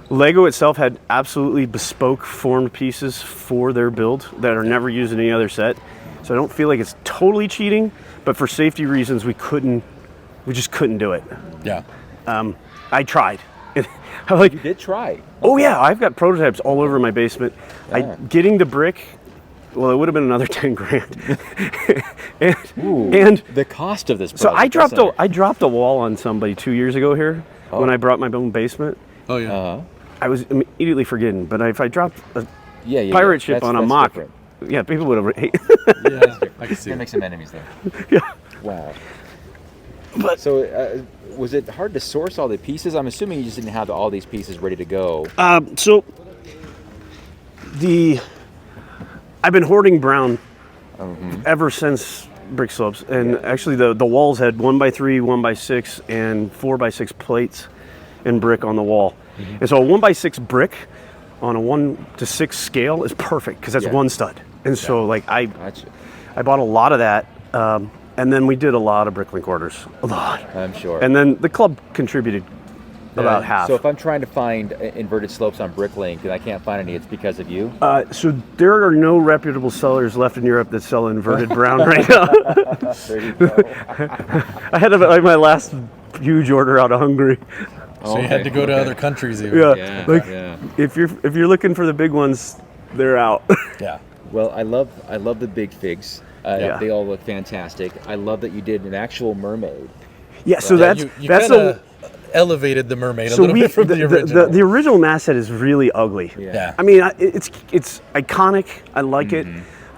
Lego itself had absolutely bespoke formed pieces for their build that are never used in any other set. So I don't feel like it's totally cheating, but for safety reasons, we just couldn't do it. Yeah. I tried. And I'm like, You did try. oh yeah, I've got prototypes all over my basement. Getting the brick, well, it would have been another 10 grand. and The cost of this so project. I dropped a wall on somebody 2 years ago here when I brought my own basement. Oh yeah. I was immediately forgiven, but if I dropped a Yeah. pirate ship on a that's mock, different. yeah, people would have. Yeah, I can see Gonna it. make some enemies there. Yeah. Wow. But So, was it hard to source all the pieces? I'm assuming you just didn't have all these pieces ready to go. so I've been hoarding brown ever since Brickslopes, and actually the walls had 1x3, 1x6, and 4x6 plates and brick on the wall, and so a 1x6 brick on a 1:6 scale is perfect because that's one stud, and so like I bought a lot of that. And then we did a lot of Bricklink orders, a lot. I'm sure. And then the club contributed about half. So if I'm trying to find inverted slopes on Bricklink and I can't find any, it's because of you? So there are no reputable sellers left in Europe that sell inverted brown right now. There you go. I had my last huge order out of Hungary. So you had to go to other countries even. Yeah, if you're looking for the big ones, they're out. Yeah. Well, I love the big figs. They all look fantastic. I love that you did an actual mermaid. Yeah, so You that's kinda elevated the mermaid a so little bit from the original. The original masthead is really ugly. Yeah. I mean, it's iconic. I like it,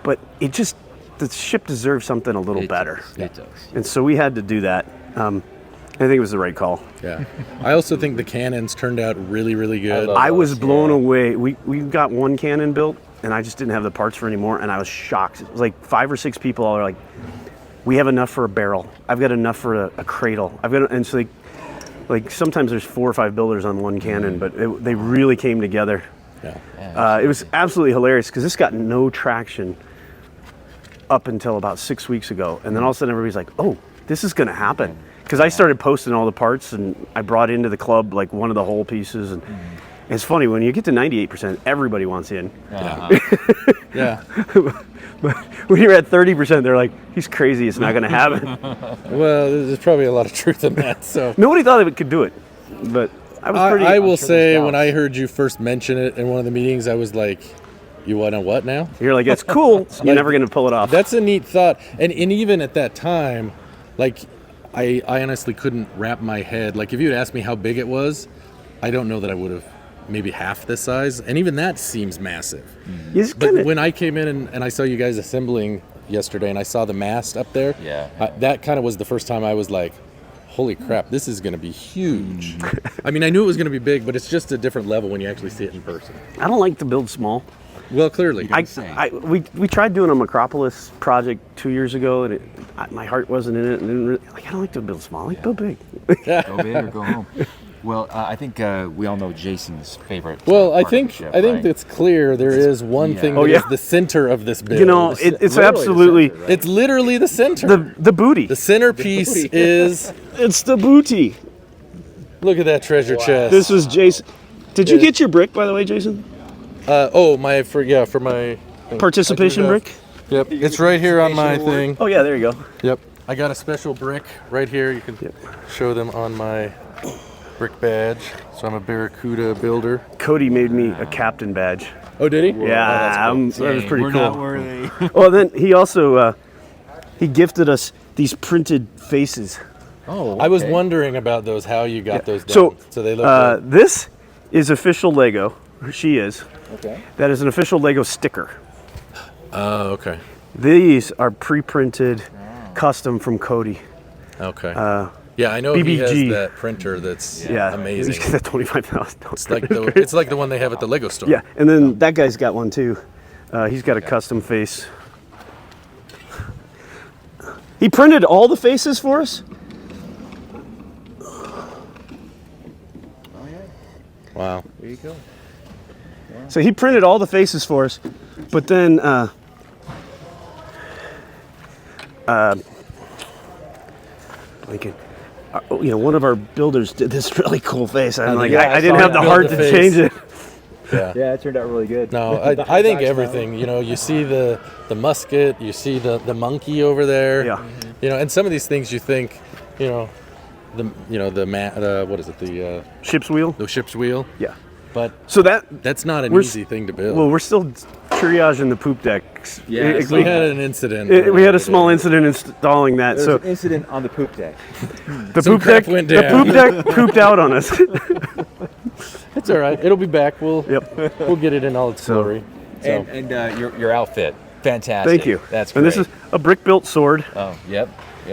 but it just the ship deserves something a little better. It does. And so we had to do that. I think it was the right call. Yeah. I also think the cannons turned out really, really good. I was blown away. We got one cannon built, and I just didn't have the parts for anymore, and I was shocked. It was like 5 or 6 people all are like, we have enough for a barrel. I've got enough for a cradle. And so like sometimes there's 4 or 5 builders on one cannon, but they really came together. Yeah. It was absolutely hilarious because this got no traction up until about 6 weeks ago, and then all of a sudden everybody's like, oh, this is gonna happen. Because I started posting all the parts, and I brought into the club like one of the whole pieces, and it's funny when you get to 98%, everybody wants in. Yeah. But when you're at 30%, they're like, he's crazy, it's not going to happen. Well, there's probably a lot of truth in that. So Nobody thought it could do it, but I was pretty. I will say, when I heard you first mention it in one of the meetings, I was like, you want to what now? You're like, it's cool, you're never going to pull it off. That's a neat thought. And even at that time, like, I honestly couldn't wrap my head. Like, if you'd asked me how big it was, I don't know that I would have maybe half this size. And even that seems massive. But when I came in and I saw you guys assembling yesterday and I saw the mast up there, that kind of was the first time I was like, holy crap, this is going to be huge. I mean, I knew it was going to be big, but it's just a different level when you actually see it in person. I don't like to build small. Well, clearly. We tried doing a Macropolis project 2 years ago, and my heart wasn't in it. And I don't like to build small. I like to build big. Go big or go home. Well, I think we all know Jason's favorite. Well, I think it's clear there is one thing that is the center of this build. You know, it's absolutely. Center, right? It's literally the center. The booty. The centerpiece is. It's the booty. Look at that treasure chest. This was Jason. Did you get your brick, by the way, Jason? For my participation brick. Yep, it's right here on my thing. Oh yeah, there you go. Yep, I got a special brick right here. You can show them on my brick badge. So I'm a Barracuda builder. Cody made me a captain badge. Oh, did he? Yeah, cool. That was pretty We're cool. Not worthy. Well, then he also he gifted us these printed faces. Oh, okay. I was wondering about those. How you got those done? So they look. This is official Lego. She is. Okay. That is an official Lego sticker. Oh, okay. These are pre-printed, custom from Cody. Okay. Yeah, I know BBG. he has that printer that's amazing. He's got that $25,000. It's like the one they have at the Lego store. Yeah, and then that guy's got one too. He's got a custom face. He printed all the faces for us. Wow. There you go. So he printed all the faces for us, but then one of our builders did this really cool face. I'm like, I didn't have the heart to change it. Yeah, it turned out really good. No, I think everything. You know, you see the musket, you see the monkey over there. Yeah. You know, and some of these things you think, you know, what is it? The ship's wheel. The ship's wheel. Yeah. But so that's not an easy thing to build. Well, we're still triaging the poop decks. Yeah, we had an incident. We had a small incident installing that. There was an incident on the poop deck. The poop deck went down. The poop deck pooped out on us. It's all right. It'll be back. We'll get it in all its glory. So. And your outfit, fantastic. Thank you. That's great. And this is a brick built sword. Oh, yep.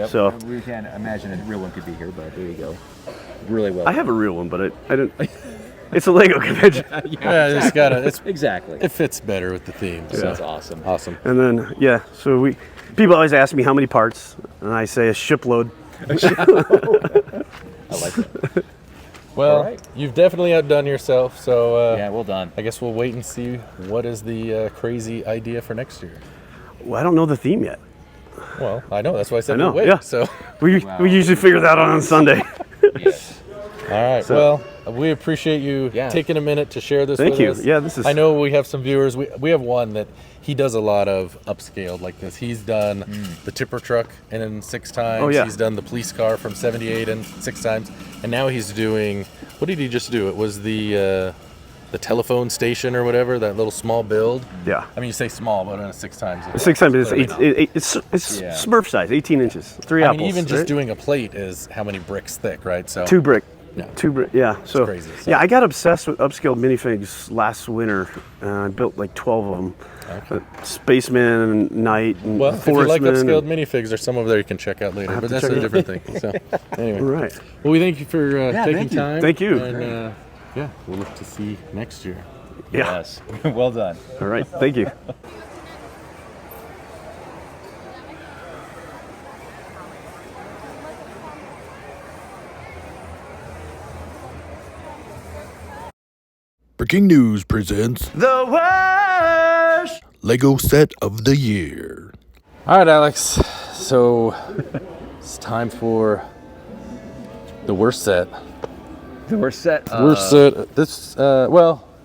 So we can't imagine a real one could be here, but there you go. Really well. I have a real one, but I didn't. It's a Lego convention. It's got it's exactly. It fits better with the theme. So that's awesome. Awesome. And then so people always ask me how many parts, and I say a shipload. I like it. Well, you've definitely outdone yourself. So yeah, well done. I guess we'll wait and see what is the crazy idea for next year. Well, I don't know the theme yet. Well, I know. That's why I said we'll wait. Yeah. So we usually figure that out on Sunday. Yes. All right. So, well, we appreciate you taking a minute to share this with us. Thank you. Yeah, this is. I know we have some viewers. We have one that he does a lot of upscaled like this. He's done the tipper truck and 6 times. Oh, yeah. He's done the police car from 78 and 6 times. And now he's doing, what did he just do? It was the telephone station or whatever, that little small build. Yeah. I mean, you say small, but on 6 times. 6 times it's Smurf size, 18 inches, 3 apples. I mean, even just doing a plate is how many bricks thick, right? So 2 brick. Yeah. 2 brick. Yeah. So crazy. So. Yeah, I got obsessed with upscaled minifigs last winter. I built like 12 of them. Okay. Spaceman and Knight and well, if you like Forestman upscaled minifigs, there's some over there you can check out later. But that's a different thing. So anyway. Right. Well, we thank you for taking time. Thank you. And we'll look to see next year. Yeah. Yes. Well done. All right. Thank you. Breaking News presents The worst Lego set of the year. All right, Alex. So it's time for the worst set. The worst set. Worst set.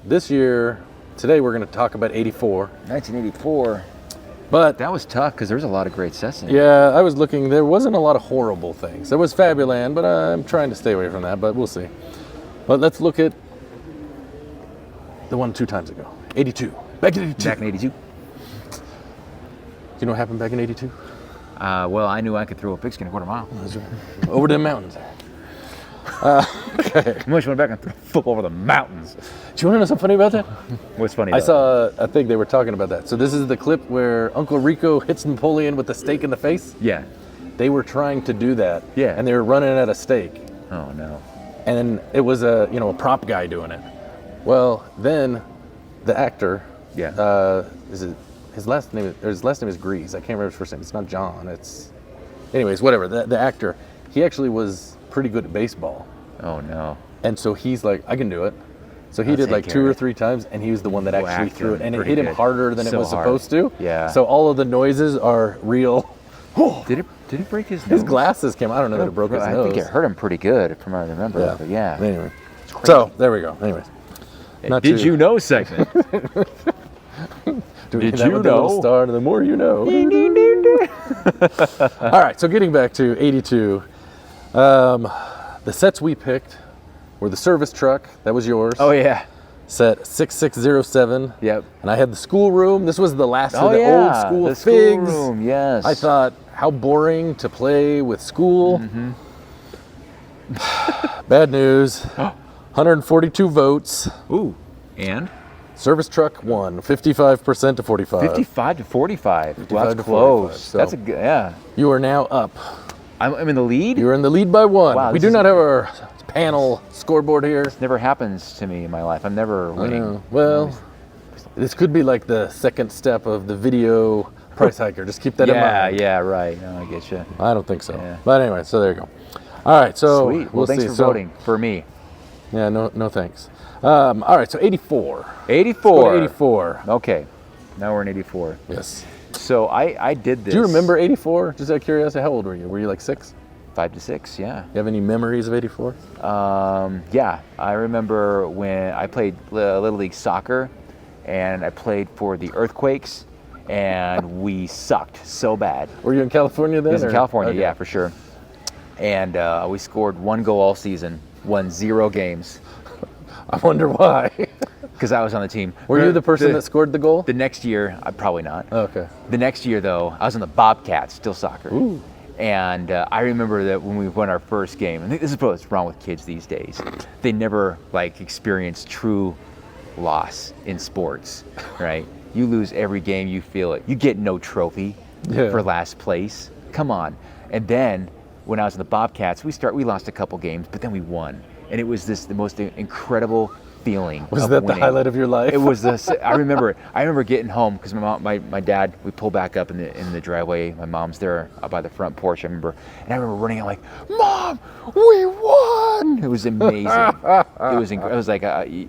This year, today we're going to talk about 84. 1984. But that was tough because there's a lot of great sets in it. Yeah, I was looking. There wasn't a lot of horrible things. There was Fabuland, but I'm trying to stay away from that. But we'll see. But let's look at the one 2 times ago. 82. Back in 82. Back in 82. You know what happened back in 82? Well, I knew I could throw a pigskin a quarter mile. That's right. Over the mountains. Okay. I went back and threw a football over the mountains. Do you want to know something funny about that? What's funny? I saw a thing they were talking about that. So this is the clip where Uncle Rico hits Napoleon with the stake in the face. Yeah. They were trying to do that. Yeah. And they were running out of stake. Oh no. And it was a prop guy doing it. Well, then the actor. Yeah. His last name is Grease. I can't remember his first name. It's not John. Anyways, whatever. The actor, he actually was pretty good at baseball. Oh no. And so he's like, I can do it. So he did like 2 or 3 times, and he was the one that actually threw it, and it hit him harder than it was supposed to. Yeah. So all of the noises are real. Did it break his nose? His glasses came. I don't know that it broke his nose. I think it hurt him pretty good, from what I remember. Yeah. But yeah. Anyway. So there we go. Anyways. Did you know segment? Did you know? Star, the more you know. All right, so getting back to 82, the sets we picked were the service truck. That was yours. Oh yeah. Set 6607. Yep. And I had the schoolroom. This was the last of the old school the figs. Schoolroom, yes. I thought, how boring to play with school. Mm-hmm. Bad news. 142 votes. Ooh. And? Service truck won 55% to 45. 55 to 45. 55 well, that's to close. 45, so that's a good, yeah. You are now up. I'm in the lead? You're in the lead by 1. Wow, we do not have our panel scoreboard here. This never happens to me in my life. I'm never winning. Well, this could be like the second step of the video price hiker. Just keep that in mind. Yeah, right. No, I get you. I don't think so. Yeah. But anyway, so there you go. All right, so sweet. Well, thanks see. for voting for me. Yeah, no thanks. All right, so 84. 84. 84. Okay. Now we're in 84. Yes. So I did this. Do you remember 84? Just out of curiosity, how old were you? Were you like 6? 5 to 6, yeah. You have any memories of 84? Yeah, I remember when I played Little League soccer, and I played for the Earthquakes, and we sucked so bad. Were you in California then? I was in California, okay. yeah, for sure. And we scored 1 goal all season, won 0 games. I wonder why. Because I was on the team. Were you the person that scored the goal? The next year, probably not. Okay. The next year, though, I was on the Bobcats, still soccer. Ooh. And I remember that when we won our first game, I think this is what's wrong with kids these days. They never experience true loss in sports, right? You lose every game, you feel it. You get no trophy for last place. Come on. And then when I was in the Bobcats, we lost a couple games, but then we won. And it was the most incredible feeling. Was that winning. The highlight of your life? It was I remember it. I remember getting home because my dad, we pulled back up in the driveway. My mom's there by the front porch. I remember running out like, Mom, we won! It was amazing. It was like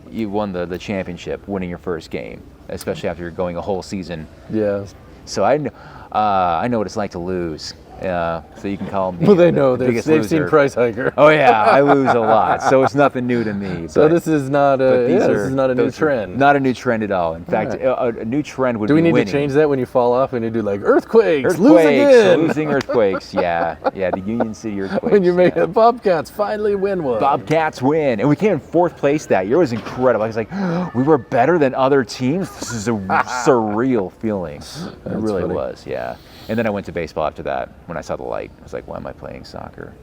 you won the championship, winning your first game, especially after you're going a whole season. Yeah. So I know what it's like to lose. So you can call me. Well, they know they've seen Price Hiker. Oh yeah, I lose a lot, so it's nothing new to me. So this is not a new trend. Not a new trend at all. In fact, a new trend would be winning. Do we need to change that when you fall off and you do like earthquakes, losing earthquakes? Yeah, the Union City earthquakes. When you make the Bobcats finally win one. Bobcats win, and we came in 4th place that year. It was incredible. I was like, we were better than other teams. This is a surreal feeling. It really was. Yeah. And then I went to baseball after that when I saw the light. I was like, why am I playing soccer?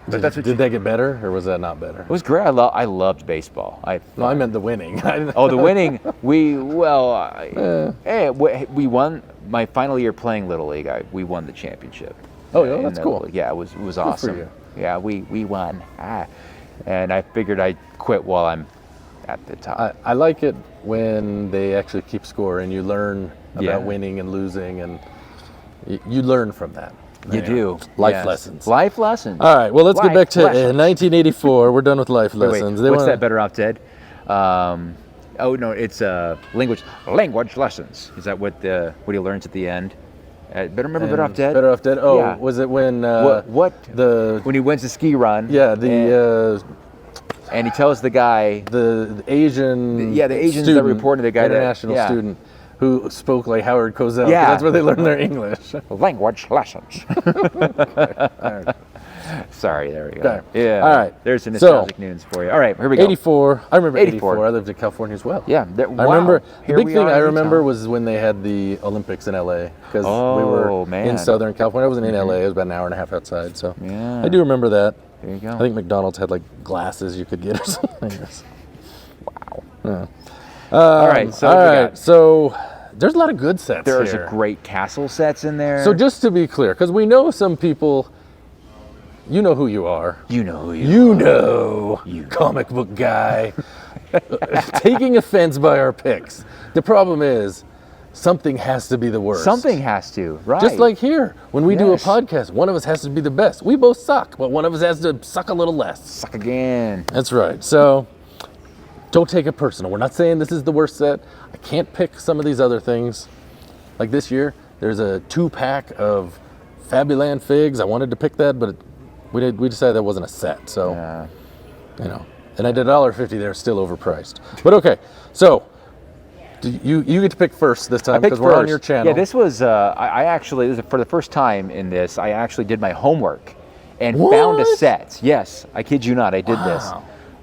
But did that get better, or was that not better? It was great. I loved baseball. I meant the winning. The winning. We won my final year playing Little League. We won the championship. Oh, yeah, that's cool. Yeah, it was awesome. For you. Yeah, we won. And I figured I'd quit while I'm at the top. I like it when they actually keep score and you learn about winning and losing, and you learn from that. You do. Life lessons. Life lessons. All right, well, let's get back to 1984. We're done with life lessons. What's that Better Off Dead? It's language lessons. Is that what he learns at the end? Better Off Dead? Better Off Dead. Oh, yeah. Was it when when he wins the ski run? Yeah, and he tells the guy the Asian the Asians student, that reported the guy international student who spoke like Howard Cosell. Yeah, that's where they learn their English. Language lessons. Sorry, there we go. Okay. Yeah. All right. There's a nostalgic Nunes for you. All right, here we go. 84. I remember 84. I lived in California as well. Yeah. I remember the big thing I remember was when they had the Olympics in LA, because we were in Southern California. I wasn't in LA. It was about an hour and a half outside. So I do remember that. There you go. I think McDonald's had like glasses you could get or something. Wow. Yeah. All right. So there's a lot of good sets There's here. a great castle sets in there. So just to be clear, because we know some people, you know who you are. You know who you are. You comic book guy. Taking offense by our picks. The problem is, something has to be the worst. Something has to, right. Just like here, when we do a podcast, one of us has to be the best. We both suck, but one of us has to suck a little less. Suck again. That's right. So don't take it personal. We're not saying this is the worst set. I can't pick some of these other things. Like this year, there's a 2-pack of Fabuland figs. I wanted to pick that, but we decided that wasn't a set. So, and I did $1.50 there, still overpriced. But okay, so you get to pick first this time because we're on your channel. Yeah, this was, this is for the first time in this, I actually did my homework and found a set. Yes, I kid you not, I did this.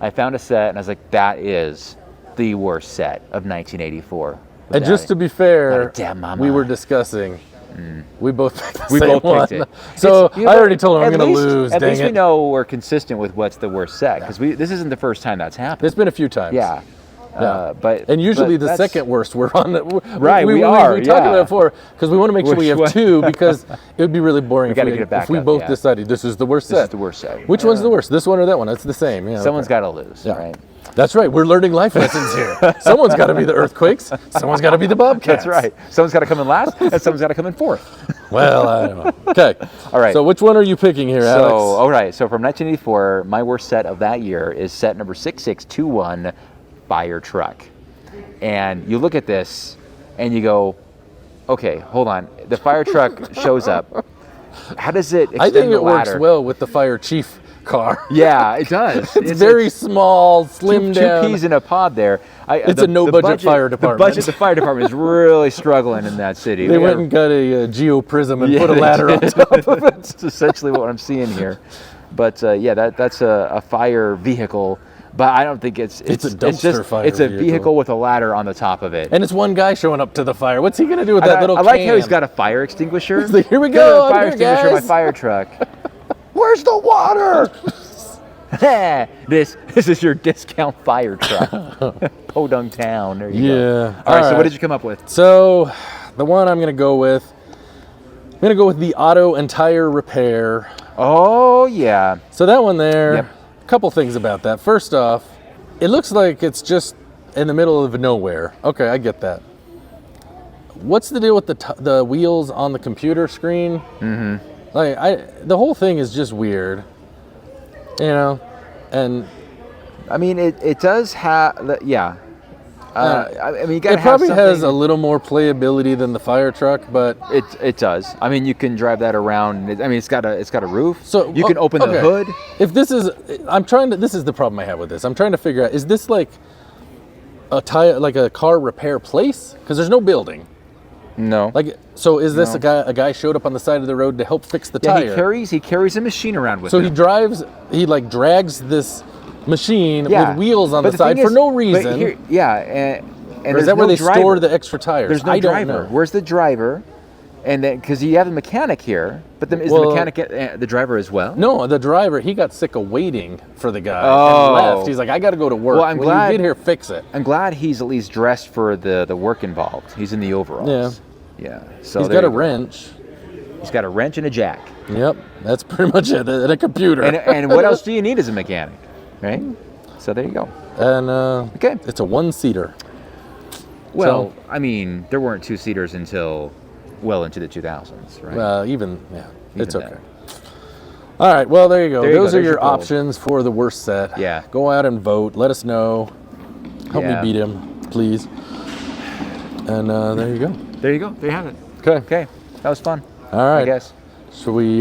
I found a set and I was like, that is the worst set of 1984. And just to be fair, we were discussing, we both picked the same one. It. So I already told him I'm going to lose. At least we know we're consistent with what's the worst set, because this isn't the first time that's happened. It's been a few times. Yeah. And usually the second worst we're on. Right, we are. We talked about it before because we want to make sure we have two, because it would be really boring if we both decided this is the worst set. This is the worst set. Which one's the worst? This one or that one? That's the same. Yeah, someone's got to lose, right? That's right. We're learning life lessons here. Someone's got to be the earthquakes. Someone's got to be the Bobcats. That's right. Someone's got to come in last, and someone's got to come in fourth. Well, I don't know. Okay. All right. So which one are you picking here, Alex? All right. So from 1984, my worst set of that year is set number 6621, Fire Truck. And you look at this, and you go, okay, hold on. The fire truck shows up. How does it extend I think the it ladder? Works well with the fire chief car. Yeah, it does. It's very small, slim down. Two peas in a pod there. It's a no-budget fire department. The fire department is really struggling in that city. They went and got a geoprism and put a ladder on top of it. That's essentially what I'm seeing here. But yeah, that's a fire vehicle. But I don't think it's a dumpster fire It's a vehicle. vehicle with a ladder on the top of it. And it's one guy showing up to the fire. What's he gonna do with that little? I like how he's got a fire extinguisher. He's like, here we go, Fire I'm here, extinguisher, guys. my fire truck. Where's the water? This is your discount fire truck. Podunk Town. There you go. All right. So what did you come up with? So the one I'm gonna go with. I'm gonna go with the auto and tire repair. Oh yeah. So that one there. Yep. A couple things about that. First off, it looks like it's just in the middle of nowhere. Okay, I get that. What's the deal with the wheels on the computer screen? Mm-hmm. Like the whole thing is just weird, you know. And I mean, it does have I mean, you gotta it probably have has a little more playability than the fire truck, but it does. I mean, you can drive that around. I mean, it's got a roof, so you can open the hood. If this is, this is the problem I have with this. I'm trying to figure out, is this like a car repair place? Because there's no building. No. Like, so is this a guy showed up on the side of the road to help fix the tire? He carries a machine around with him. So he drags this machine with wheels on the side for no reason. And or is that where they store the extra tires? There's no driver. Where's the driver? And then, because you have a mechanic here, but then is the mechanic the driver as well? No, the driver, he got sick of waiting for the guy and left. He's like, I got to go to work. Well, I'm glad you get here, fix it. I'm glad he's at least dressed for the work involved. He's in the overalls. Yeah. So he's got a wrench. He's got a wrench and a jack. Yep, that's pretty much it. And a computer. And what else do you need as a mechanic, right? So there you go. And it's a one-seater. Well, so, I mean, there weren't two-seaters until well into the 2000s, right? It's okay. All right, well, there you go. Those are your goal. Options for the worst set. Yeah. Go out and vote. Let us know. Help me beat him, please. And there you go. There you go. There you have it. Okay. That was fun. All right. I guess. Should we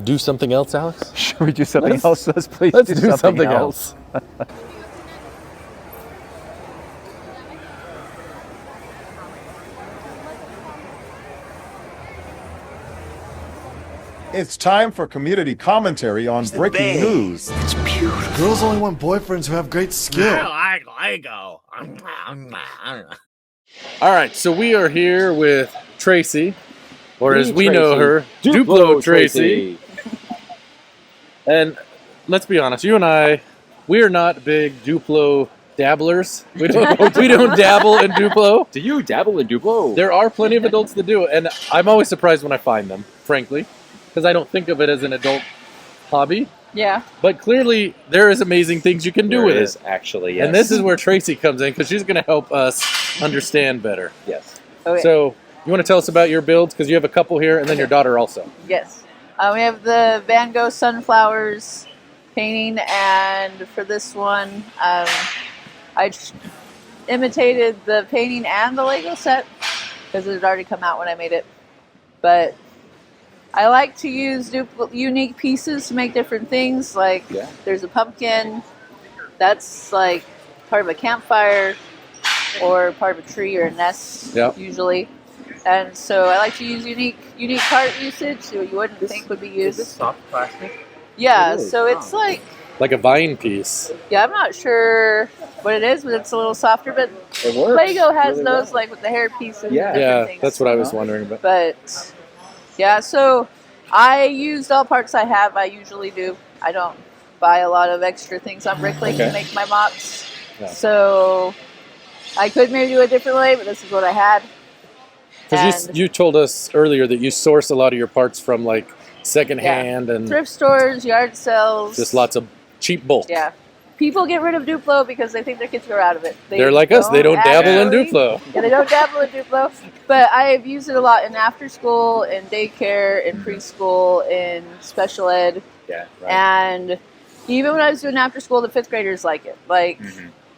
do something else, Alex? Should we do something else? Let's please do something else. It's time for community commentary on breaking news. It's beautiful. Girls only want boyfriends who have great skill. I go. All right, so we are here with Tracy, or as we know her, DuploTracy. And let's be honest, you and I, we are not big Duplo dabblers. We don't dabble in Duplo. Do you dabble in Duplo? There are plenty of adults that do, and I'm always surprised when I find them, frankly, because I don't think of it as an adult hobby. Yeah. But clearly, there is amazing things you can do with it. Actually, yes. And this is where Tracy comes in, because she's going to help us understand better. Yes. Okay. So, you want to tell us about your builds? Because you have a couple here, and then your daughter also. Yes. We have the Van Gogh sunflowers painting, and for this one, I imitated the painting and the Lego set, because it had already come out when I made it. But I like to use unique pieces to make different things. Like there's a pumpkin that's like part of a campfire or part of a tree or a nest usually. And so I like to use unique part usage that you wouldn't think would be used. Is this soft plastic? Yeah, so it's like a vine piece. Yeah, I'm not sure what it is, but it's a little softer. But it works. Lego has really those like with the hair pieces. And Yeah, things. that's what I was wondering about. But yeah, so I used all parts I have. I usually do. I don't buy a lot of extra things on Bricklink to make my mops. Yeah. So I could maybe do it a different way, but this is what I had. Because you told us earlier that you source a lot of your parts from like secondhand and thrift stores, yard sales. Just lots of cheap bulk. Yeah. People get rid of Duplo because they think their kids are out of it. They're like us. They don't dabble in Duplo. Yeah, they don't dabble in Duplo. But I've used it a lot in after school, in daycare, in preschool, in special ed. Yeah, right. And even when I was doing after school, the 5th graders like it. Like,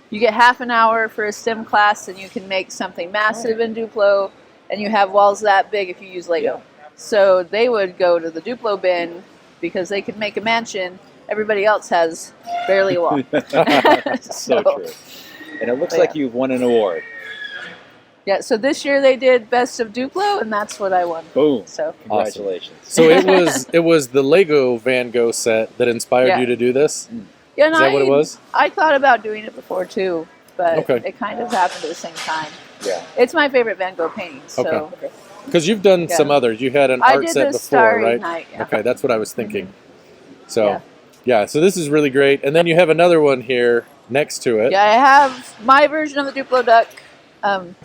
you get half an hour for a STEM class and you can make something massive in Duplo, and you have walls that big if you use Lego. Yeah. So they would go to the Duplo bin because they could make a mansion. Everybody else has barely a wall. So true. And it looks like you've won an award. Yeah, so this year they did Best of Duplo, and that's what I won. Boom. So Congratulations. So it was the Lego Van Gogh set that inspired you to do this? Yeah, Is that what it was? I thought about doing it before too, but Okay. it kind of happened at the same time. Yeah. It's my favorite Van Gogh painting, so. Okay. Because you've done some others. You had an I art did set the before, Starry right? Night, yeah. Okay, that's what I was thinking. So, so this is really great. And then you have another one here next to it. Yeah, I have my version of the Duplo duck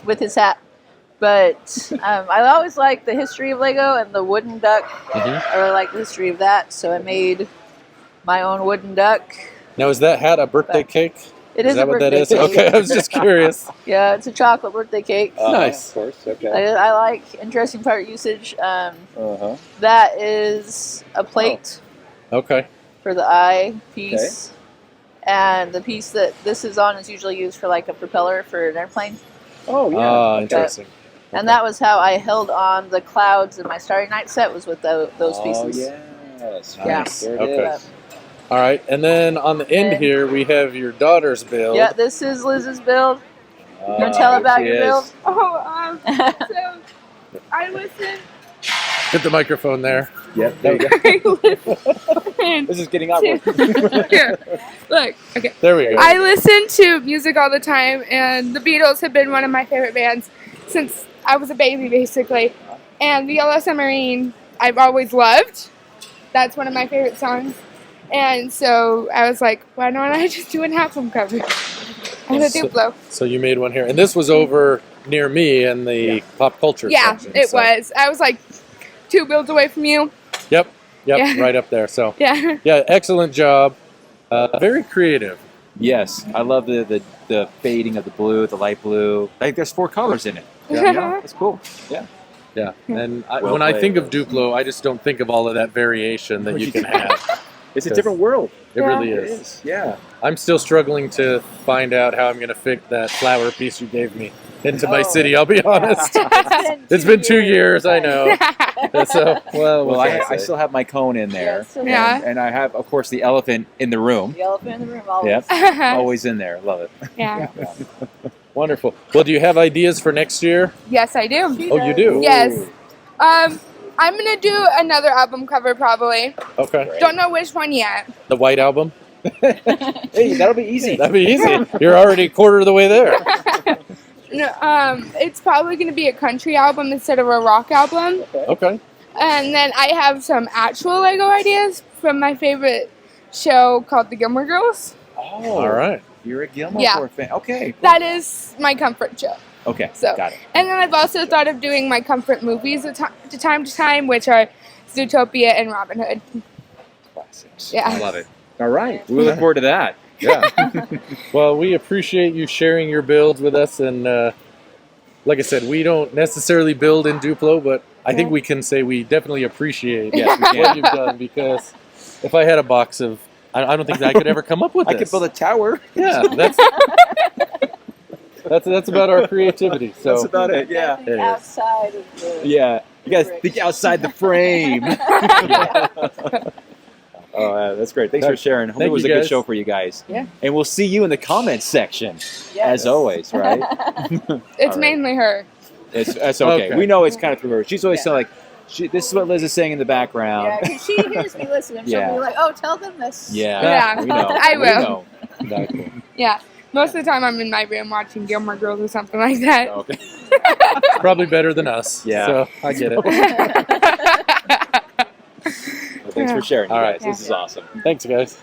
with his hat. But I always like the history of Lego and the wooden duck. I really like the history of that, so I made my own wooden duck. Now, is that hat a birthday cake? It is that a what that birthday is? cake. Okay, I was just curious. Yeah, it's a chocolate birthday cake. Nice. Of course, okay. I like interesting part usage. That is a plate Okay. for the eye piece. And the piece that this is on is usually used for like a propeller for an airplane. Oh, yeah. Ah, interesting. And that was how I held on the clouds in my Starry Night set, was with those pieces. Yes. Yeah. Nice. There it Okay. is. All right, and then on the end here we have your daughter's build. Yeah, this is Lizz's build. You want to tell about your build? Oh, so I listen. Put the microphone there. Yep, there you go. This is getting awkward. Here, look, okay. There we go. I listen to music all the time, and the Beatles have been one of my favorite bands since I was a baby, basically. And the Yellow Submarine, I've always loved. That's one of my favorite songs. And so I was like, why don't I just do an album cover? And a Duplo. So you made one here. And this was over near me in the pop culture Yeah, section. it was. I was like 2 builds away from you. Yep, Yeah. right up there. So Yeah. yeah, excellent job. Very creative. Yes, I love the fading of the blue, the light blue. Like there's 4 colors in it. Yeah, that's cool. Yeah. Yeah, and Well when I played. think of Duplo, I just don't think of all of that variation that you can have. It's a different world. It really It is. is. Yeah. I'm still struggling to find out how I'm going to fit that flower piece you gave me into my city, I'll be honest. It's been 2 years, I know. So, Well, I still have my cone in there. Yeah. And I have, of course, the elephant in the room. The elephant in the room, always. Yep. Always in there. Love it. Yeah. Wonderful. Well, do you have ideas for next year? Yes, I do. Oh, you do? Yes. I'm gonna do another album cover probably. Okay. Don't know which one yet. The White Album? Hey, that'll be easy. That'd be easy. You're already a quarter of the way there. No, it's probably gonna be a country album instead of a rock album. Okay. And then I have some actual Lego ideas from my favorite show called The Gilmore Girls. Oh. All right. You're a Gilmore Yeah. fan. Okay. That is my comfort show. Okay. So, Got it. and then I've also thought of doing my comfort movies to time, which are Zootopia and Robin Hood. Classics. Yeah. I love it. All right. We look forward to that. Yeah. Well, we appreciate you sharing your builds with us. And like I said, we don't necessarily build in Duplo, but I think we can say we definitely appreciate what you've done, because if I had a box of, I don't think that I could ever come up with this. I could build a tower. Yeah, that's about our creativity. So That's about it. Yeah. Think outside of the. Yeah. You guys think outside the frame. Oh, that's great. Thanks for sharing. Hope Thank it was a you, good guys. show for you guys. Yeah. And we'll see you in the comments section, Yes. as always, right? It's mainly her. That's okay. Okay. We know it's kind of through her. She's always saying, like, this is what Liz is saying in the background. Yeah, because she hears me listening. She'll Yeah. be like, oh, tell them this. Yeah. We know. I We will. know. Exactly. Yeah. Most of the time I'm in my room watching Gilmore Girls or something like that. Okay. probably better than us. Yeah. So I get it. Well, thanks for sharing, you All right. guys. This is awesome. Thanks, guys.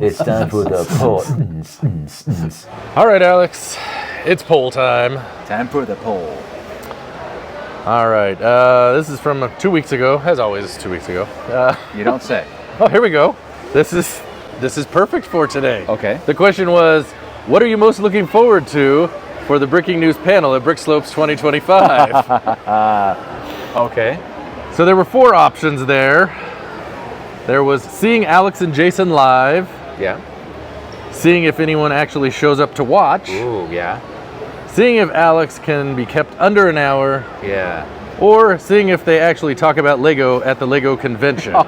It's time for the poll. All right, Alex. It's poll time. Time for the poll. All right. This is from 2 weeks ago. As always, 2 weeks ago. You don't say. Oh, here we go. This is perfect for today. Okay. The question was, what are you most looking forward to for the Breaking News panel at Brickslopes 2025? Okay. So there were 4 options there. There was seeing Alex and Jason live. Yeah. Seeing if anyone actually shows up to watch. Ooh, yeah. Seeing if Alex can be kept under an hour. Yeah. Or seeing if they actually talk about Lego at the Lego convention. Oh.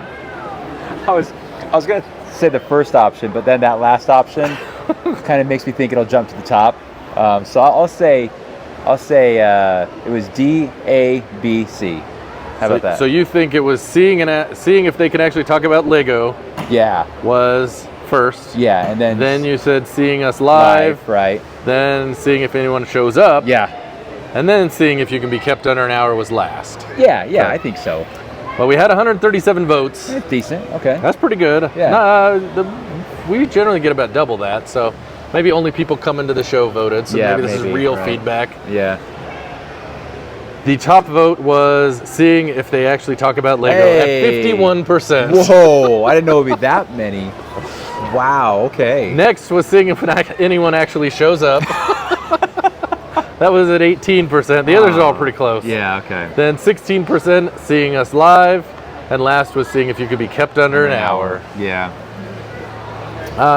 I was gonna say the first option, but then that last option kind of makes me think it'll jump to the top. So I'll say it was D, A, B, C. How about that? So you think it was seeing if they can actually talk about Lego? Yeah. Was first. Yeah, and then you said seeing us live. Right. Then seeing if anyone shows up. Yeah. And then seeing if you can be kept under an hour was last. Yeah, I think so. Well, we had 137 votes. It's decent. Okay. That's pretty good. Yeah. We generally get about double that, so maybe only people coming to the show voted. So maybe this is real feedback. Yeah. The top vote was seeing if they actually talk about Lego at 51%. Whoa, I didn't know it would be that many. Wow, okay. Next was seeing if anyone actually shows up. That was at 18%. The others are all pretty close. Yeah, okay. Then 16% seeing us live. And last was seeing if you could be kept under an hour. Yeah.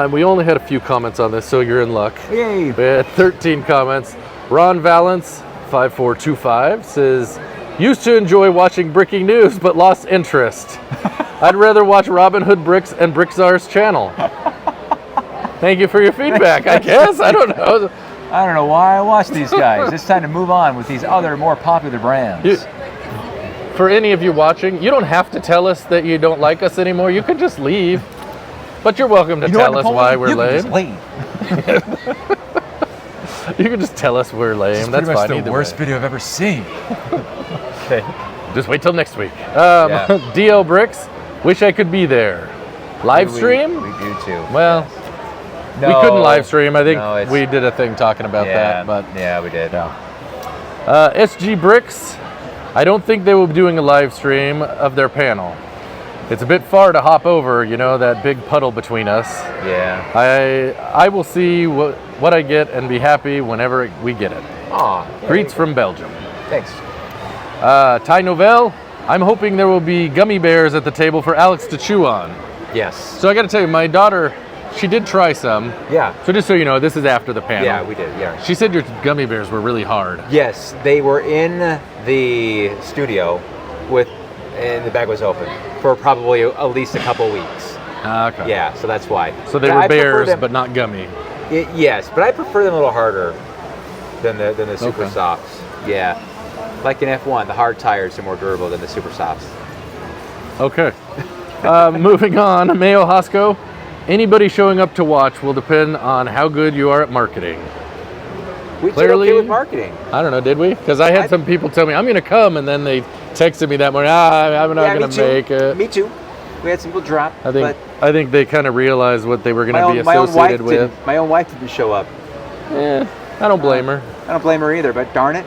We only had a few comments on this, so you're in luck. Yay. We had 13 comments. Ron Valance, 5425, says, used to enjoy watching Breaking News, but lost interest. I'd rather watch Robin Hood Bricks and Brickzar's channel. Thank you for your feedback, I guess. I don't know. I don't know why I watch these guys. It's time to move on with these other more popular brands. For any of you watching, you don't have to tell us that you don't like us anymore. You can just leave. But you're welcome to tell us why we're lame. You can just tell us we're lame. That's fine. That's the worst video I've ever seen. Okay. Just wait till next week. DL Bricks, wish I could be there. Live stream? We do too. Well, no, we couldn't live stream. I think we did a thing talking about that. But yeah, we did. SG Bricks, I don't think they will be doing a live stream of their panel. It's a bit far to hop over, that big puddle between us. Yeah. I will see what I get and be happy whenever we get it. Aw. Greets from Belgium. Thanks. Ty Novell, I'm hoping there will be gummy bears at the table for Alex to chew on. Yes. So I got to tell you, my daughter, she did try some. Yeah. So just so you know, this is after the panel. Yeah, we did, yeah. She said your gummy bears were really hard. Yes, they were in the studio and the bag was open for probably at least a couple weeks. Okay. Yeah, so that's why. So they were bears, but not gummy. Yes, but I prefer them a little harder than the super softs. Yeah. Like in F1, the hard tires are more durable than the super softs. Okay. Moving on, Mayo Hosco. Anybody showing up to watch will depend on how good you are at marketing. We did okay with marketing. I don't know, did we? Because I had some people tell me, I'm going to come, and then they texted me that morning, I'm not going to make it. Me too. We had some people drop. I think they kind of realized what they were going to be associated with. My own wife didn't show up. Yeah, I don't blame her. I don't blame her either, but darn it.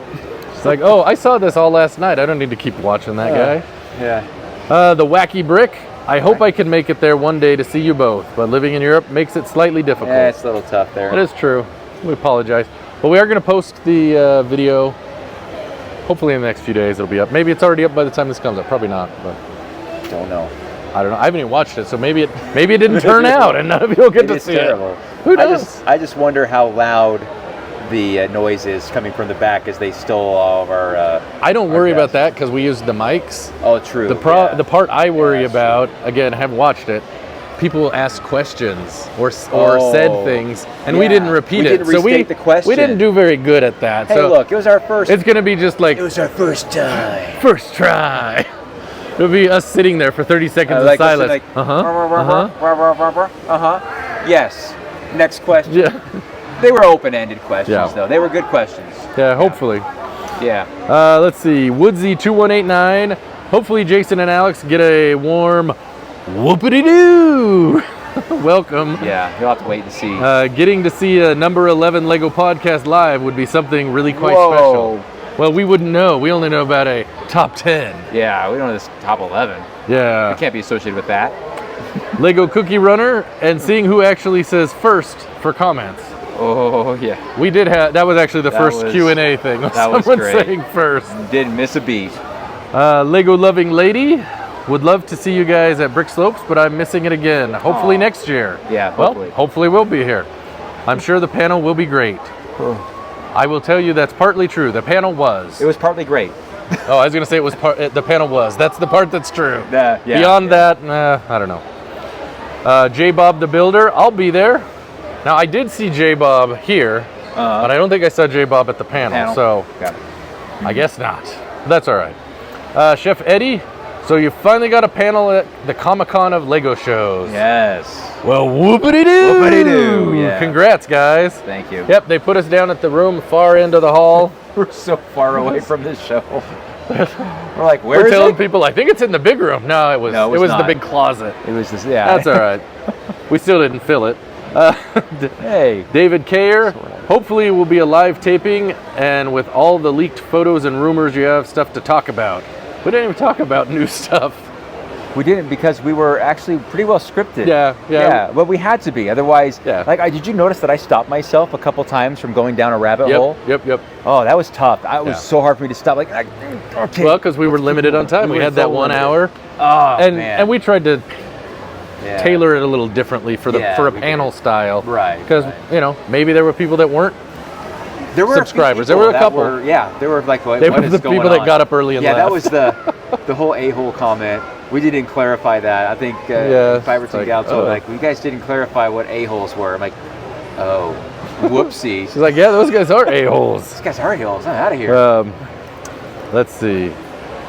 It's like, oh, I saw this all last night. I don't need to keep watching that guy. Yeah. The Wacky Brick. I hope I can make it there one day to see you both, but living in Europe makes it slightly difficult. Yeah, it's a little tough there. It is true. We apologize. But we are going to post the video. Hopefully in the next few days it'll be up. Maybe it's already up by the time this comes up. Probably not. But don't know. I don't know. I haven't even watched it, so maybe it didn't turn out, and none of you'll get to see terrible. it. Who knows? I just wonder how loud the noise is coming from the back as they stole all of our. I don't worry about that because we use the mics. Oh, true. The part I worry about, again, I haven't watched it. People ask questions or said things, and we didn't repeat it. Didn't restate the question. We didn't do very good at that. Hey, so look, it was our first. It's going to be just like. It was our first time. First try. It'll be us sitting there for 30 seconds of silence. Like, Yes. Next question. Yeah. They were open-ended questions, though. They were good questions. Yeah, hopefully. Yeah. Let's see. Woodsy2189. Hopefully Jason and Alex get a warm whoopity-doo. Welcome. Yeah, you'll have to wait and see. Getting to see a number 11 Lego podcast live would be something really quite special. Well, we wouldn't know. We only know about a top 10. Yeah, we don't know this top 11. Yeah. We can't be associated with that. Lego Cookie Runner and seeing who actually says first for comments. Oh, yeah. We did have, that was actually the first Q&A thing. That was someone great. saying first. Didn't miss a beat. Lego Loving Lady. would love to see you guys at Brickslopes, but I'm missing it again. Hopefully next year. Yeah, hopefully. Well, hopefully we'll be here. I'm sure the panel will be great. I will tell you that's partly true. The panel was. It was partly great. Oh, I was going to say the panel was. That's the part that's true. Yeah, Beyond that, I don't know. J Bob the Builder, I'll be there. Now, I did see J Bob here, but I don't think I saw J Bob at the panel. So I guess not. That's all right. Chef Eddie, so you finally got a panel at the Comic-Con of Lego shows. Yes. Well, whoopity-doo! Whoopity-doo, yeah. Congrats, guys. Thank you. Yep, they put us down at the room far end of the hall. We're so far away from this show. We're like, where We're is telling it? people, I think it's in the big room. No, it was the big closet. It was this, yeah. That's all right. We still didn't fill it. Hey. David Kayer, hopefully it will be a live taping, and with all the leaked photos and rumors, you have stuff to talk about. We didn't even talk about new stuff. We didn't because we were actually pretty well scripted. Yeah. But we had to be, otherwise. Yeah. Like, did you notice that I stopped myself a couple times from going down a rabbit hole? Yep. Oh, that was tough. It was so hard for me to stop. Like, okay. Well, because we were limited on time. We had that 1 hour. Oh, and man. And we tried to tailor it a little differently for a panel style. Right. Because maybe there were people that weren't subscribers. There were a couple. There were like they were the people that got up early and left. That was the whole a-hole comment. We didn't clarify that. I think Fiverr and Gal told like, you guys didn't clarify what a-holes were. I'm like, oh, whoopsie. She's like, yeah, those guys are a-holes. Those guys are a-holes. I'm out of here. Let's see.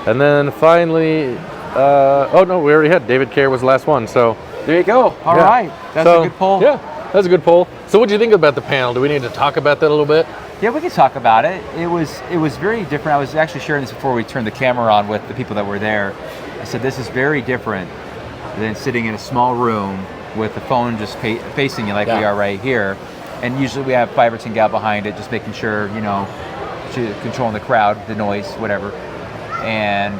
And then finally, oh no, we already had David Kayer was the last one. So there you go. All right. That's a good poll. Yeah, that's a good poll. So what do you think about the panel? Do we need to talk about that a little bit? Yeah, we can talk about it. It was very different. I was actually sharing this before we turned the camera on with the people that were there. I said this is very different than sitting in a small room with the phone just facing you like we are right here. And usually we have Fiverr and Gal behind it, just making sure, controlling the crowd, the noise, whatever. And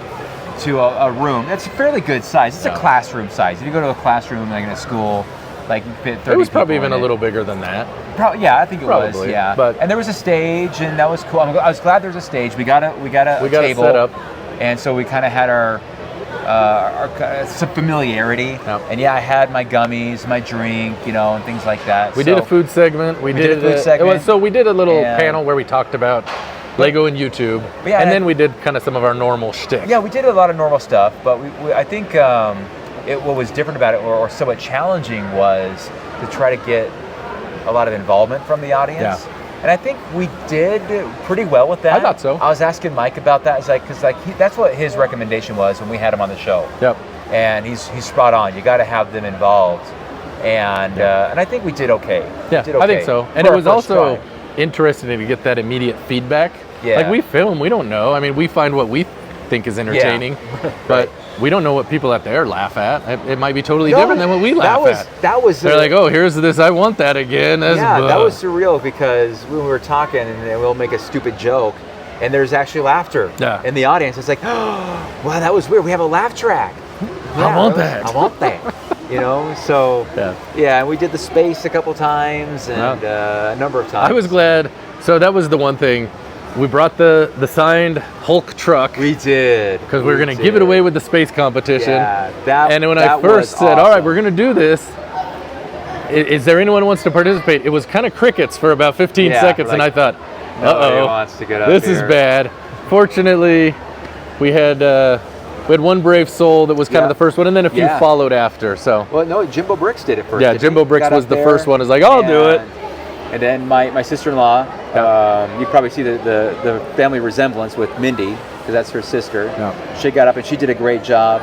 to a room that's a fairly good size. It's a classroom size. If you go to a classroom like in a school, like you fit 30 it was probably people even in a little bigger than that. I think it was. Yeah, but and there was a stage, and that was cool. I was glad there was a stage. We got a table set up, and so we kind of had our some familiarity. Yep. And I had my gummies, my drink, and things like that. We did a food segment. We did a food segment. So we did a little panel where we talked about Lego and YouTube, and then we did kind of some of our normal shtick. Yeah, we did a lot of normal stuff, but I think what was different about it, or somewhat challenging, was to try to get a lot of involvement from the audience. Yeah. And I think we did pretty well with that. I thought so. I was asking Mike about that. It's like, because that's what his recommendation was when we had him on the show. Yep. And he's spot on. You got to have them involved. And I think we did okay. Yeah, I think so. And it was also interesting to get that immediate feedback. Yeah. Like we film, we don't know. I mean, we find what we think is entertaining, but we don't know what people out there laugh at. It might be totally different than what we laugh at. They're like, oh, here's this, I want that again. That was surreal, because when we were talking and we'll make a stupid joke and there's actually laughter in the audience. It's like, oh, wow, that was weird. We have a laugh track. I want that. I want that. So and we did the space a couple times and a number of times. I was glad. So that was the one thing. We brought the signed Hulk truck. We did. Because we were going to give it away with the space competition. Yeah, and when I first said, all right, we're going to do this, is there anyone who wants to participate? It was kind of crickets for about 15 seconds, and I thought, this is bad. Fortunately, we had one brave soul that was kind of the first one, and then a few followed after. So. Well, no, Jimbo Bricks did it first. Yeah, Jimbo Bricks was the first one. Is like, I'll do it. And then my sister-in-law, you probably see the family resemblance with Mindy, because that's her sister. Yeah. She got up and she did a great job.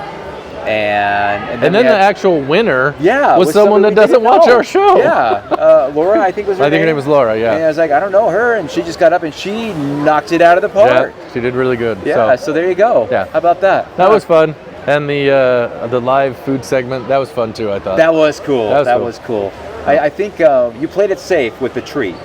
And then the actual winner was someone that doesn't watch our show. Yeah, Laura, I think was her name. I think her name was Laura, yeah. And I was like, I don't know her, and she just got up and she knocked it out of the park. Yeah, she did really good. Yeah, so there you go. Yeah. How about that? That was fun. And the live food segment, that was fun too, I thought. That was cool. That was cool. I think you played it safe with the treat,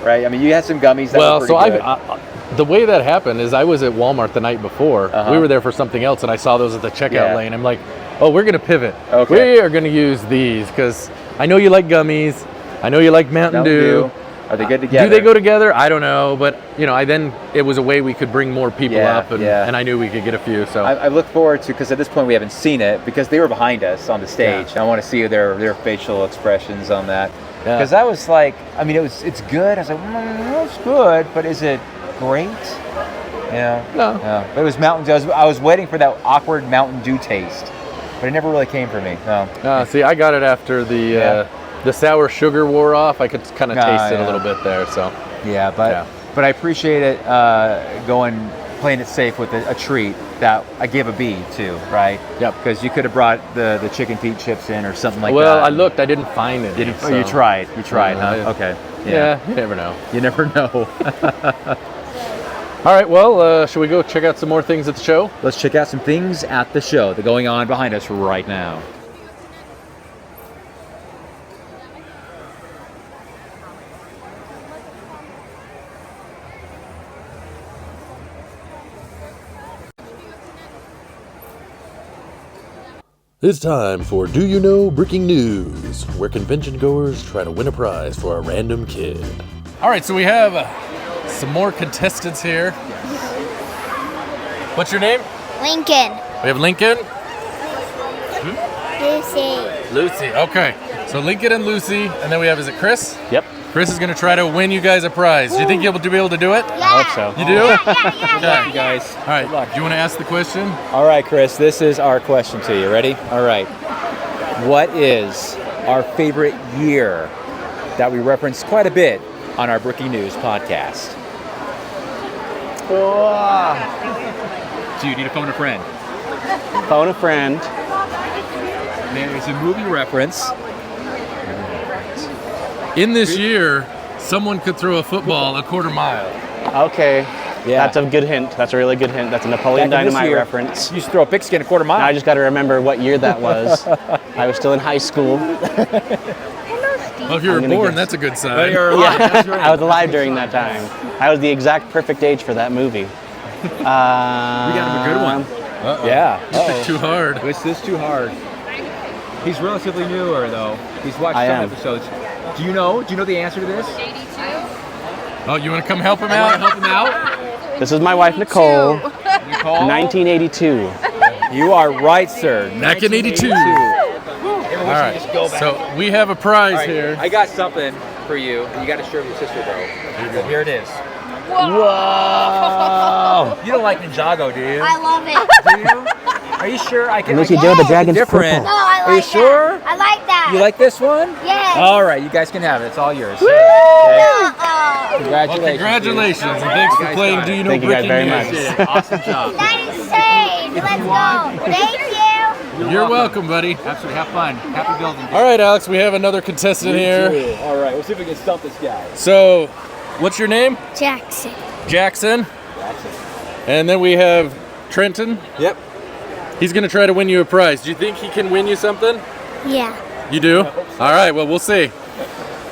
right? I mean, you had some gummies that were pretty good. The way that happened is I was at Walmart the night before. We were there for something else, and I saw those at the checkout lane. I'm like, oh, we're going to pivot. Okay. We are going to use these, because I know you like gummies. I know you like Mountain Dew. Are they good together? Do they go together? I don't know, but then it was a way we could bring more people up, and I knew we could get a few. So I look forward to, because at this point we haven't seen it because they were behind us on the stage. I want to see their facial expressions on that because I was like, it's good. I was like, it's good, but is it great? No. But it was Mountain Dew. I was waiting for that awkward Mountain Dew taste, but it never really came for me. No. See, I got it after the sour sugar wore off. I could kind of taste it a little bit there. So but I appreciate it playing it safe with a treat that I gave a B to, right? Yep. Because you could have brought the chicken feet chips in or something like that. Well, I looked. I didn't find it. You tried. You tried, huh? Okay. Yeah. You never know. You never know. All right, well, should we go check out some more things at the show? Let's check out some things at the show that are going on behind us right now. It's time for Do You Know Breaking News, where convention goers try to win a prize for a random kid. All right, so we have some more contestants here. What's your name? Lincoln. We have Lincoln. Lucy. Okay. So Lincoln and Lucy, and then we have, is it Chris? Yep. Chris is going to try to win you guys a prize. Do you think you'll be able to do it? Yeah. I hope so. You do? Good luck, you guys. All right. Do you want to ask the question? All right, Chris, this is our question to you. Ready? All right. What is our favorite year that we reference quite a bit on our Breaking News podcast? Do you need to phone a friend? Phone a friend. There's a movie reference. In this year, someone could throw a football a quarter mile. Okay. Yeah. That's a good hint. That's a really good hint. That's a Napoleon Dynamite reference. You used to throw a pigskin a quarter mile. Now I just got to remember what year that was. I was still in high school. Well, if you were born, that's a good sign. Yeah, I was alive during that time. I was the exact perfect age for that movie. We got him a good one. Yeah. This is too hard. This is too hard. He's relatively newer, though. He's watched some episodes. Do you know the answer to this? 82. Oh, you want to come help him out? Help him out? This is my wife, Nicole. 1982. You are right, sir. Back in 82. All right. So we have a prize here. I got something for you. You got to share with your sister, though. Here it is. Whoa! You don't like Ninjago, do you? I love it. Do you? Are you sure? I can. Lucy Joe, the dragon's different. No, I like Are you sure? that. I like that. You like this one? Yes. All right, you guys can have it. It's all yours. Woo! Congratulations. Well, congratulations, and thanks for playing Do You Know Thank you guys Breaking very News. much. Awesome job. That is insane. Let's go. Thank you. You're welcome, buddy. Absolutely. Have fun. Happy building. All right, Alex, we have another contestant here. All right, we'll see if we can stump this guy. So, what's your name? Jackson. Jackson. And then we have Trenton. Yep. He's going to try to win you a prize. Do you think he can win you something? Yeah. You do? All right, well, we'll see.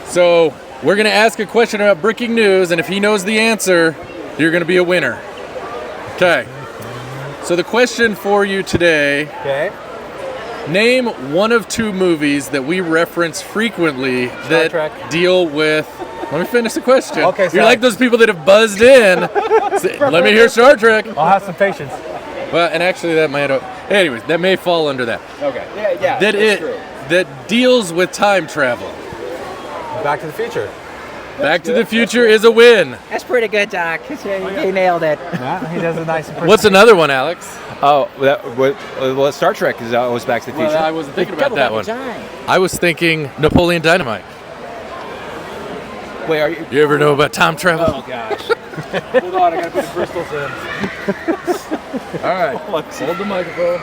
So, we're going to ask a question about breaking news, and if he knows the answer, you're going to be a winner. Okay. So, the question for you today. Okay. Name one of two movies that we reference frequently that Trek. deal with. Let me finish the question. Okay, You're sorry. like those people that have buzzed in. Let me hear Star Trek. I'll have some patience. Well, and actually, that might. Anyways, that may fall under that. Okay. Yeah. That's true. That deals with time travel. Back to the Future. Back to the Future is a win. That's pretty good, Doc. He nailed it. Yeah, he does a nice impression. What's another one, Alex? Well, Star Trek is always Back to the Future. Well, I wasn't thinking about that one. I was thinking Napoleon Dynamite. Wait, are you? You ever know about time travel? Oh gosh. Hold on, I gotta put the crystals in. All right, hold the microphone.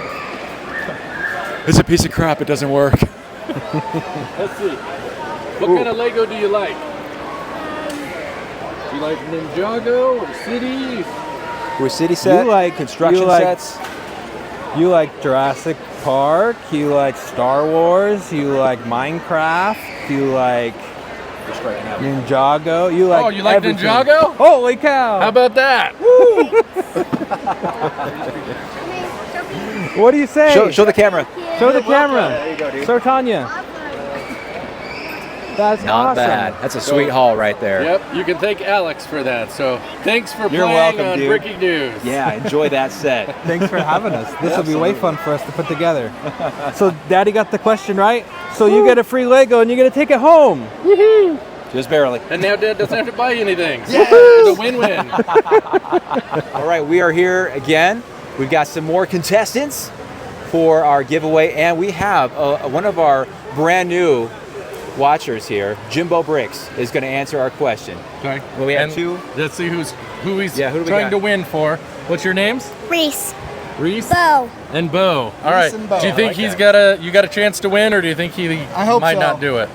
It's a piece of crap. It doesn't work. Let's see. What kind of Lego do you like? Do you like Ninjago or City? We're city set. You like construction sets. You like Jurassic Park. You like Star Wars. You like Minecraft. You like Ninjago. You like. Oh, you like everything. Ninjago? Holy cow! How about that? What do you say? Show the camera. Show the camera. There you go, dude. Show Tanya. That's Not awesome. bad. That's a sweet haul right there. Yep, you can thank Alex for that. So thanks for You're playing welcome, on dude. Breaking News. Yeah, enjoy that set. Thanks for having us. This will be way fun for us to put together. So Daddy got the question right. So you get a free Lego and you get to take it home. Woohoo! Just barely. And now Dad doesn't have to buy you anything. Yes! It's a win-win. All right, we are here again. We've got some more contestants for our giveaway, and we have one of our brand new watchers here, Jimbo Bricks, is going to answer our question. Okay. Well, we have And two. Let's see who he's who do we trying got? to win for. What's your names? Reese. Reese. Bo. And Bo. All right. and Bo. Do you think I like you got a chance to win, or do you think he I hope might so. not do it?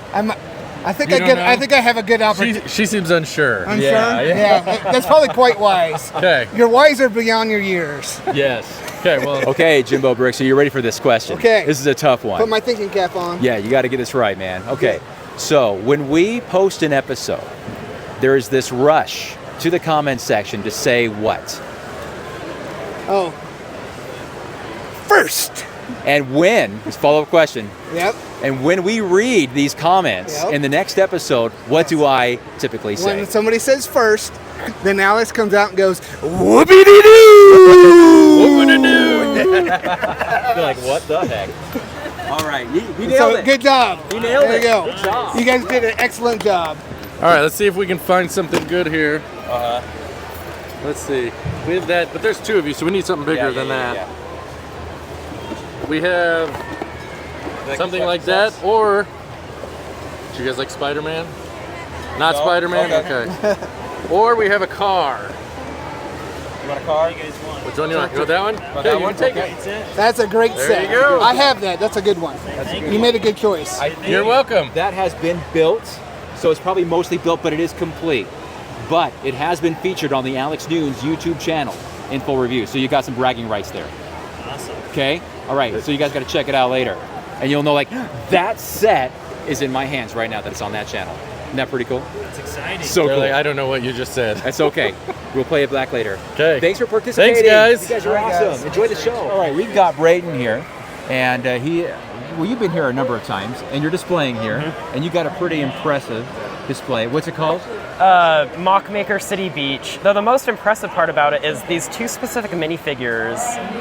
I think You I don't get. know? I think I have a good opportunity. She seems unsure. Unsure? Yeah. Yeah, that's probably quite wise. Okay. You're wiser beyond your years. Yes. Okay. Well. Okay, Jimbo Bricks, are you ready for this question? Okay. This is a tough one. Put my thinking cap on. Yeah, you got to get this right, man. Okay. So when we post an episode, there is this rush to the comment section to say what? Oh. First. And when, this follow-up question, Yep. and when we read these comments Yep. in the next episode, what do I typically say? When somebody says first, then Alex comes out and goes, whoopity-doo! You're like, what the heck? All right, you nailed So, it. good job. You nailed there it. you go. Good job. You guys did an excellent job. All right. Let's see if we can find something good here. Let's see. We have that, but there's two of you, so we need something bigger than that. We have something like that, or do you guys like Spider-Man? Not No? Spider-Man? Okay. Okay. Or we have a car. You want a car? Which one you want? You want that one? Okay, that you one? can take Okay. it. That's a great There set. you go. I have that. That's a good one. You made a good choice. You're welcome. That has been built, so it's probably mostly built, but it is complete. But it has been featured on the Alex Nunes YouTube channel in full review, so you got some bragging rights there. Awesome. Okay? All right, so you guys got to check it out later. And you'll know, like, that set is in my hands right now that it's on that channel. Isn't that pretty cool? It's exciting. So cool. Really, I don't know what you just said. That's okay. We'll play it back later. Okay. Thanks for participating. Thanks, guys. You guys are awesome. Enjoy the show. All right, we've got Braden here, and you've been here a number of times, and you're displaying here, and you got a pretty impressive display. What's it called? Mockmaker City Beach. Though the most impressive part about it is these two specific minifigures.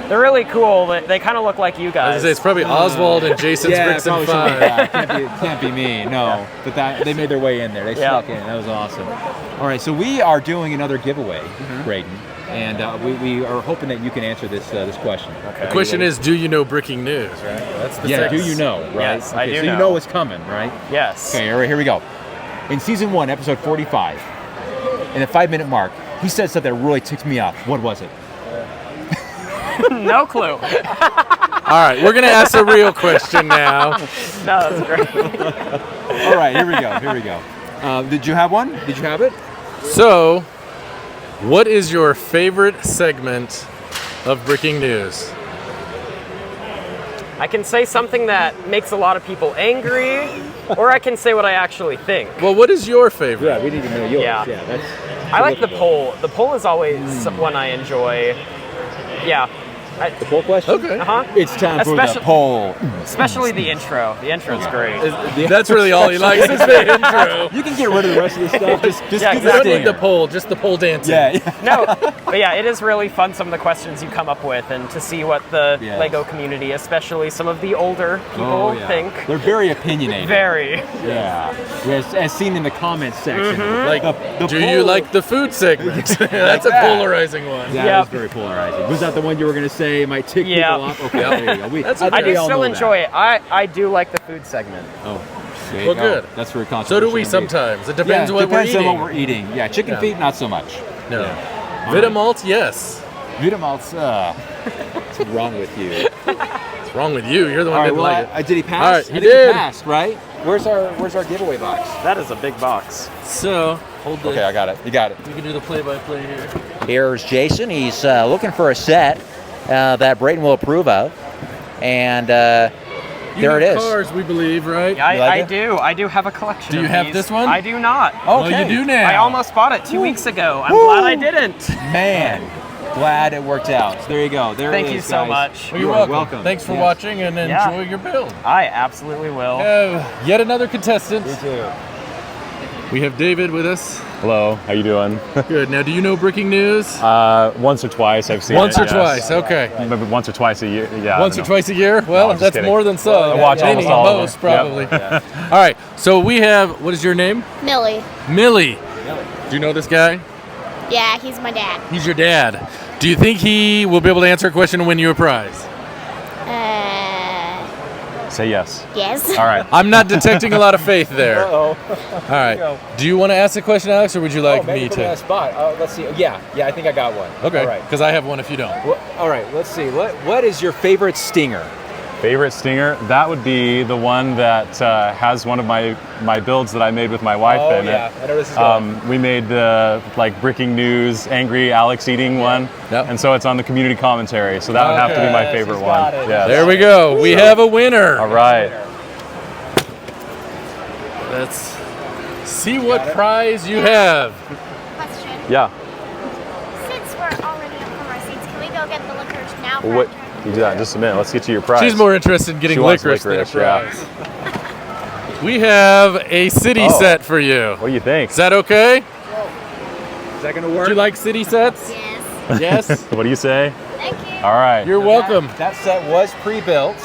They're really cool. They kind of look like you I was guys. gonna say, it's probably Oswald and Jason's Bricks and probably Five. can't be me. No, but they made their way in there. They snuck in. That was awesome. All right, so we are doing another giveaway, Braden, and we are hoping that you can answer this question. Okay. The question is, do you know Breaking News? Right. That's the Yeah. sex. Do you know? Right. Yes, I do So know. you know what's coming, right? Yes. Okay. All right. Here we go. In season 1, episode 45, in the 5-minute mark, he said something that really ticked me off. What was it? No clue. All right, we're gonna ask a real question now. No, that's great. All right, here we go. Did you have one? Did you have it? So, what is your favorite segment of Breaking News? I can say something that makes a lot of people angry, or I can say what I actually think. Well, what is your favorite? Yeah, we need to know yours. Yeah. that's. I like the poll. The poll is always one I enjoy. Yeah. The poll question? Okay. Uh-huh. It's time for the poll. Especially the intro. The intro's great. That's really all he likes is the intro. You can get rid of the rest of the stuff. Just Yeah, keep We don't it need the poll, just the pole dancing. Yeah. No, but yeah, it is really fun, some of the questions you come up with, and to see what the Yes. Lego community, especially some of the older people, think. They're very opinionated. Very. Yeah. As seen in the comments section. Like, the do you poll- like the food segment? That's a that. polarizing one. That Yep. was very polarizing. Was that the one you were going to say might tick Yeah. people off? Okay, there you go. I do still enjoy it. I do like the food segment. Oh, there you Well, go. good. That's very So controversial. do we indeed. sometimes. It depends what depends we're on eating. what we're eating. Yeah, chicken Yeah. feet, not so much. No. Yeah. Vitamalt, yes. Vitamalt's, what's wrong with you? What's wrong with you? You're the one All that right, didn't like it. did he pass? All right, I he think did. passed, right? Where's our giveaway box? That is a big box. So, hold the... Okay, I got it. You got it. We can do the play-by-play here. Here's Jason. He's looking for a set that Brayden will approve of. And there it is. Cars, we believe, right? Yeah, You like I it? do. I do have a collection Do you of have these. this one? I do not. Well, you do now. I almost bought it 2 weeks ago. I'm glad I didn't. Man, glad it worked out. So there you go. There Thank it is, you so guys. much. Well, you're welcome. Thanks for watching and enjoy your build. I absolutely will. Yet another contestant. You too. We have David with us. Hello, how you doing? Good. Now, do you know Breaking News? Once or twice I've seen it. Once or twice, okay. Maybe once or twice a year. Yeah. Once or twice a year? Well, just that's kidding. more than some. I watch almost all of them. Most, probably. Yep. All right. So we have. What is your name? Millie. Millie. Do you know this guy? Yeah, he's my dad. He's your dad. Do you think he will be able to answer a question and win you a prize? Say yes. Yes. All right. I'm not detecting a lot of faith there. Uh-oh. All right. Do you want to ask the question, Alex, or would you like me put me on to? a spot. Let's see. Yeah, I think I got one. Okay. All right. Because I have one if you don't. Well, all right. Let's see. What is your favorite stinger? Favorite stinger? That would be the one that has one of my builds that I made with my wife in yeah. it. I know this is going. We made the Breaking News, Angry Alex eating one, and so it's on the community commentary. So that would have to be my favorite one. Yeah. There we go. We have a winner. All right. Let's see what prize you have. Question. Yeah. Since we're already up from our seats, can we go get the licorice now? Well, what? You do that in just a minute. Let's get you your prize. She's more interested in getting She wants licorice than a licorice, prize. yeah. We have a city Oh. set for you. What do you think? Is that okay? Is that going to work? Do you like city sets? Yes. Yes? What do you say? Thank you. All right. You're welcome. That set was pre-built,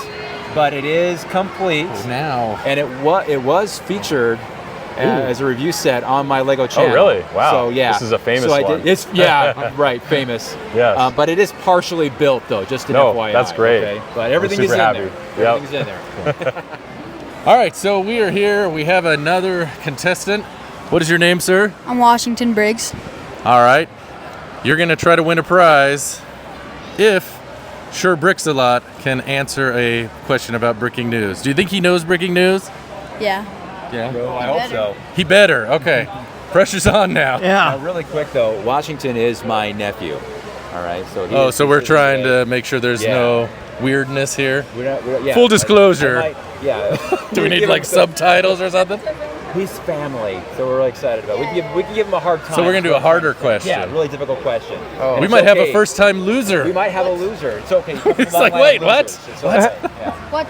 but it is complete now, and it was featured as a review set on my Lego channel. Oh, really? Wow. So yeah, This is a famous so I one. It's right, famous. Yes. But it is partially built though, just an FYI. that's great. Okay? But everything We're is in super there. happy. Yep. Everything's in there. All right, so we are here. We have another contestant. What is your name, sir? I'm Washington Briggs. All right. You're going to try to win a prize if Sure Bricks a Lot can answer a question about Breaking News. Do you think he knows Breaking News? Yeah. Yeah. No, I hope so. He better. Okay. Pressure's on now. Really quick though, Washington is my nephew. All right. So. So we're trying to make sure there's no weirdness here. Yeah, Full disclosure. Yeah. Do we need like subtitles or something? He's family, so we're really excited about it. We can give him a hard time. So we're gonna do a harder question. Yeah, really difficult question. Oh. We might have a first-time loser. We might have a loser. It's okay. It's like, wait, what? What?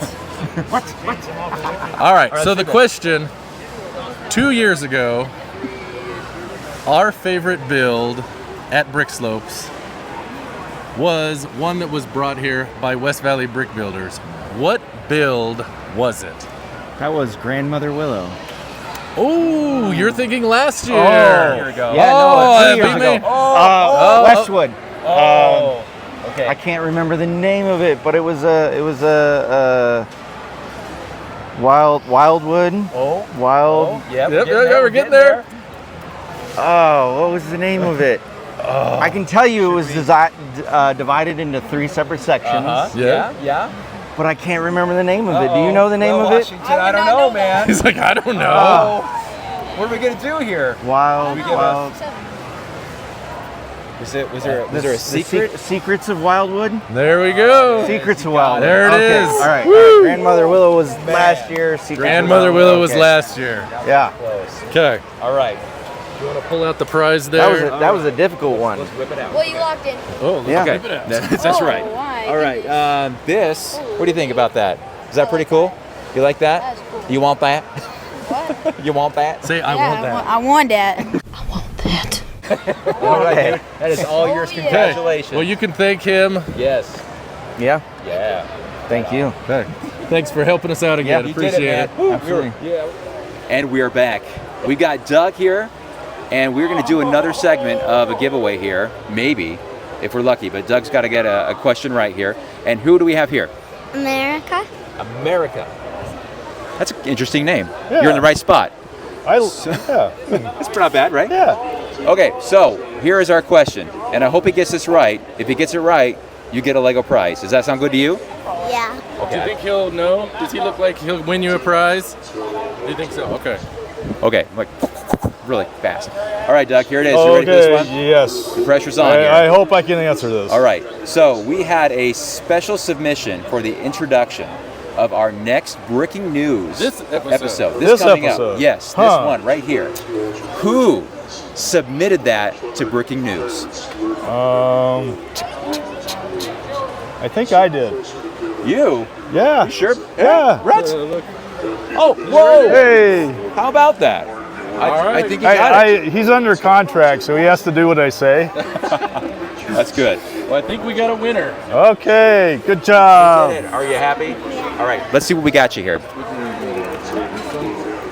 All right, so the question, 2 years ago, our favorite build at Brickslopes was one that was brought here by West Valley Brick Builders. What build was it? That was Grandmother Willow. Oh, you're thinking last year. Oh, here we go. Yeah, no, 2 years ago. Westwood. Okay. I can't remember the name of it, but it was a Wildwood. Yep, we're getting there. Oh, what was the name of it? I can tell you it was divided into 3 separate sections. Yeah. But I can't remember the name of it. Do you know the name of it? Washington, I don't know, man. He's like, I don't know. What are we gonna do here? Wild. Was there a secret? Secrets of Wildwood? There we go. Secrets of Wildwood. There it is. All right. Grandmother Willow was last year. Grandmother Willow was last year. Yeah. Okay. All right. You want to pull out the prize there? That was a difficult one. Let's whip it out. Well, you locked in. Oh, yeah. Whip it out. That's right. Why? All right. This. What do you think about that? Is that pretty cool? You like that? That's cool. You want that? What? You want that? Say, I want that. I want that. All right. That is all yours. Congratulations. Well, you can thank him. Yes. Yeah. Yeah. Thank you. Okay. Thanks for helping us out again. Appreciate it. Absolutely. And we are back. We got Doug here, and we're going to do another segment of a giveaway here, maybe, if we're lucky. But Doug's got to get a question right here. And who do we have here? America. America. That's an interesting name. You're in the right spot. That's not bad, right? Yeah. Okay, so here is our question, and I hope he gets this right. If he gets it right, you get a Lego prize. Does that sound good to you? Yeah. Do you think he'll know? Does he look like he'll win you a prize? Do you think so? Okay. Okay, like really fast. All right, Doug, here it is. You ready for this one? Yes. The pressure's on here. I hope I can answer this. All right, so we had a special submission for the introduction of our next Breaking News This episode. This coming episode. up. Yes, Huh. this one right here. Who submitted that to Bricking News? I think I did. You? Yeah. You sure? Yeah. Rhett? Oh, whoa! Hey. How about that? I think he got it. He's under contract, so he has to do what I say. That's good. Well, I think we got a winner. Okay, good job. Are you happy? All right, let's see what we got you here.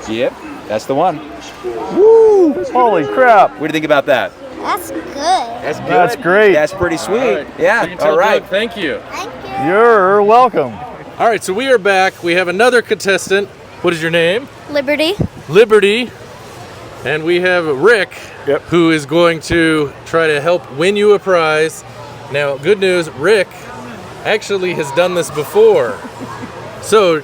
Yep, that's the one. Woo! Holy crap. What do you think about that? That's good. That's good. That's great. That's pretty sweet. All right. Yeah, Tell all right. Doug, thank you. You're welcome. All right, so we are back. We have another contestant. What is your name? Liberty. Liberty. And we have Rick, who is going to try to help win you a prize. Now, good news, Rick actually has done this before. So,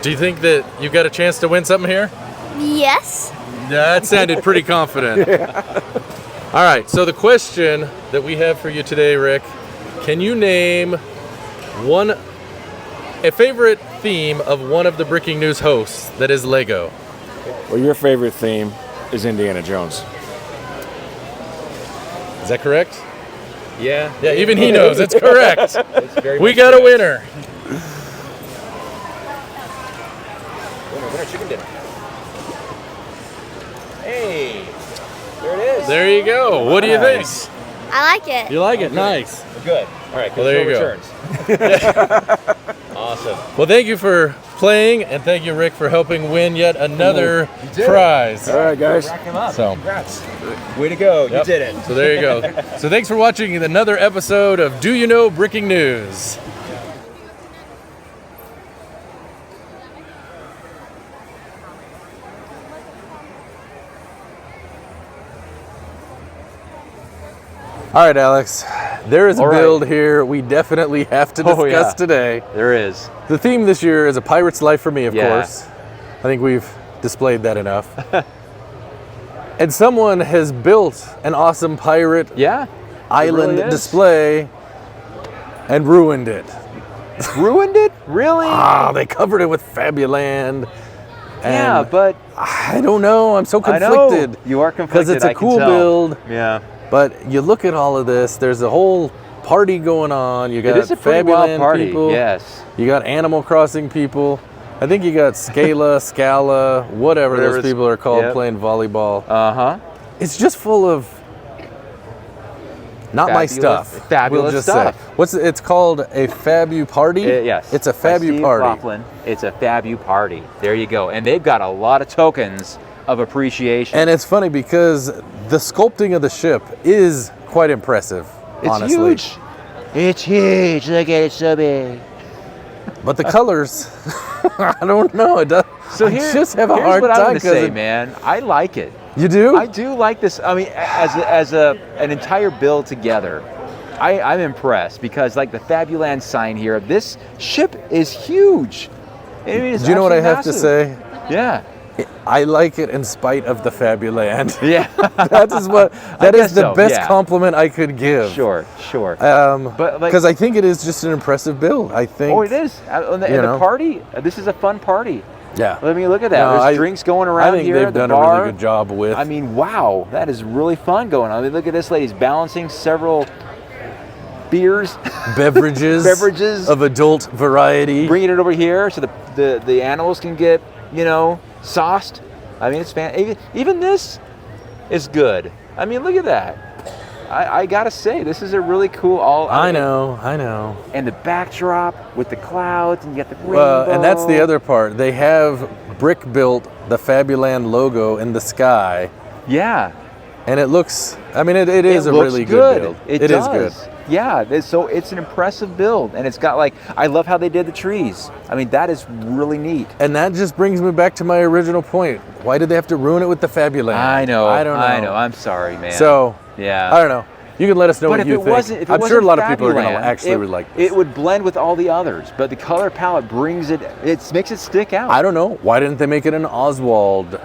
do you think that you got a chance to win something here? Yes. That sounded pretty confident. All right, so the question that we have for you today, Rick, can you name a favorite theme of one of the Bricking News hosts that is Lego? Well, your favorite theme is Indiana Jones. Is that correct? Yeah. Yeah, even he knows it's correct. It's very We much got a correct. winner. Winner, chicken dinner. Hey, there it is. There you go. What do you think? I like it. You like it? Nice. Good. All right, Well, there you go. Awesome. Well, thank you for playing, and thank you, Rick, for helping win yet another prize. All right, guys. Rack him up. So. Congrats. Way to go. You did it. So there you go. So thanks for watching another episode of Do You Know Bricking News? All right, Alex. There is a build here we definitely have to discuss today. There is. The theme this year is A Pirate's Life for Me, of Yeah. course. I think we've displayed that enough. And someone has built an awesome pirate island really is. display and ruined it. Ruined it? Really? They covered it with Fabuland. Yeah, but I don't know. I'm so I conflicted. know. You are conflicted. Because it's a I can cool tell. build. Yeah. But you look at all of this, there's a whole party going on. You got It is a pretty wild Fabuland party. people. Yes. You got Animal Crossing people. I think you got Scala, whatever those Whatever's- people are called yep. playing volleyball. Uh-huh. It's just full of not my stuff. Fabulous we'll just stuff. Say. It's called a Fabu party? Yes. It's a By Fabu Steve party. Coughlin. It's a Fabu party. There you go. And they've got a lot of tokens of appreciation. And it's funny because the sculpting of the ship is quite impressive, It's honestly. huge. It's huge. Look at it, so big. But the colors, I don't know. It does. So I just have a here's hard what I'm time gonna say, it- man. I like it. You do? I do like this. I mean, as an entire build together, I'm impressed because like the Fabuland sign here, this ship is huge. I mean, it's Do you know what I have absolutely to say? massive. Yeah. I like it in spite of the Fabuland. Yeah. That is what. I That is guess the so, best yeah. compliment I could give. Sure. But like- because I think it is just an impressive build. I think. Oh, it is. And you the know. party, this is a fun party. Yeah. Let me look at that. No, There's drinks going around I think here. they've at the done bar. a really good job with. I mean, wow, that is really fun going on. I mean, look at this lady's balancing several beers, beverages of adult variety. bringing it over here so the animals can get, sauced. I mean, it's fan. Even this is good. I mean, look at that. I gotta say, this is a really cool I know. And the backdrop with the clouds, and you got the rainbow. Well, and that's the other part. They have brick built the Fabuland logo in the sky. Yeah. And it looks, I mean, it is a looks really good build. It is does. good. Yeah, so it's an impressive build, and it's got like, I love how they did the trees. I mean, that is really neat. And that just brings me back to my original point. Why did they have to ruin it with the Fabuland? I know. I don't know. I know. I'm sorry, man. So, yeah. I don't know. You can let us know But what if you it think. wasn't, if it I'm wasn't sure a lot of people are going to Fabuland, actually really like this. It would blend with all the others, but the color palette brings it makes it stick out. I don't know. Why didn't they make it an Oswald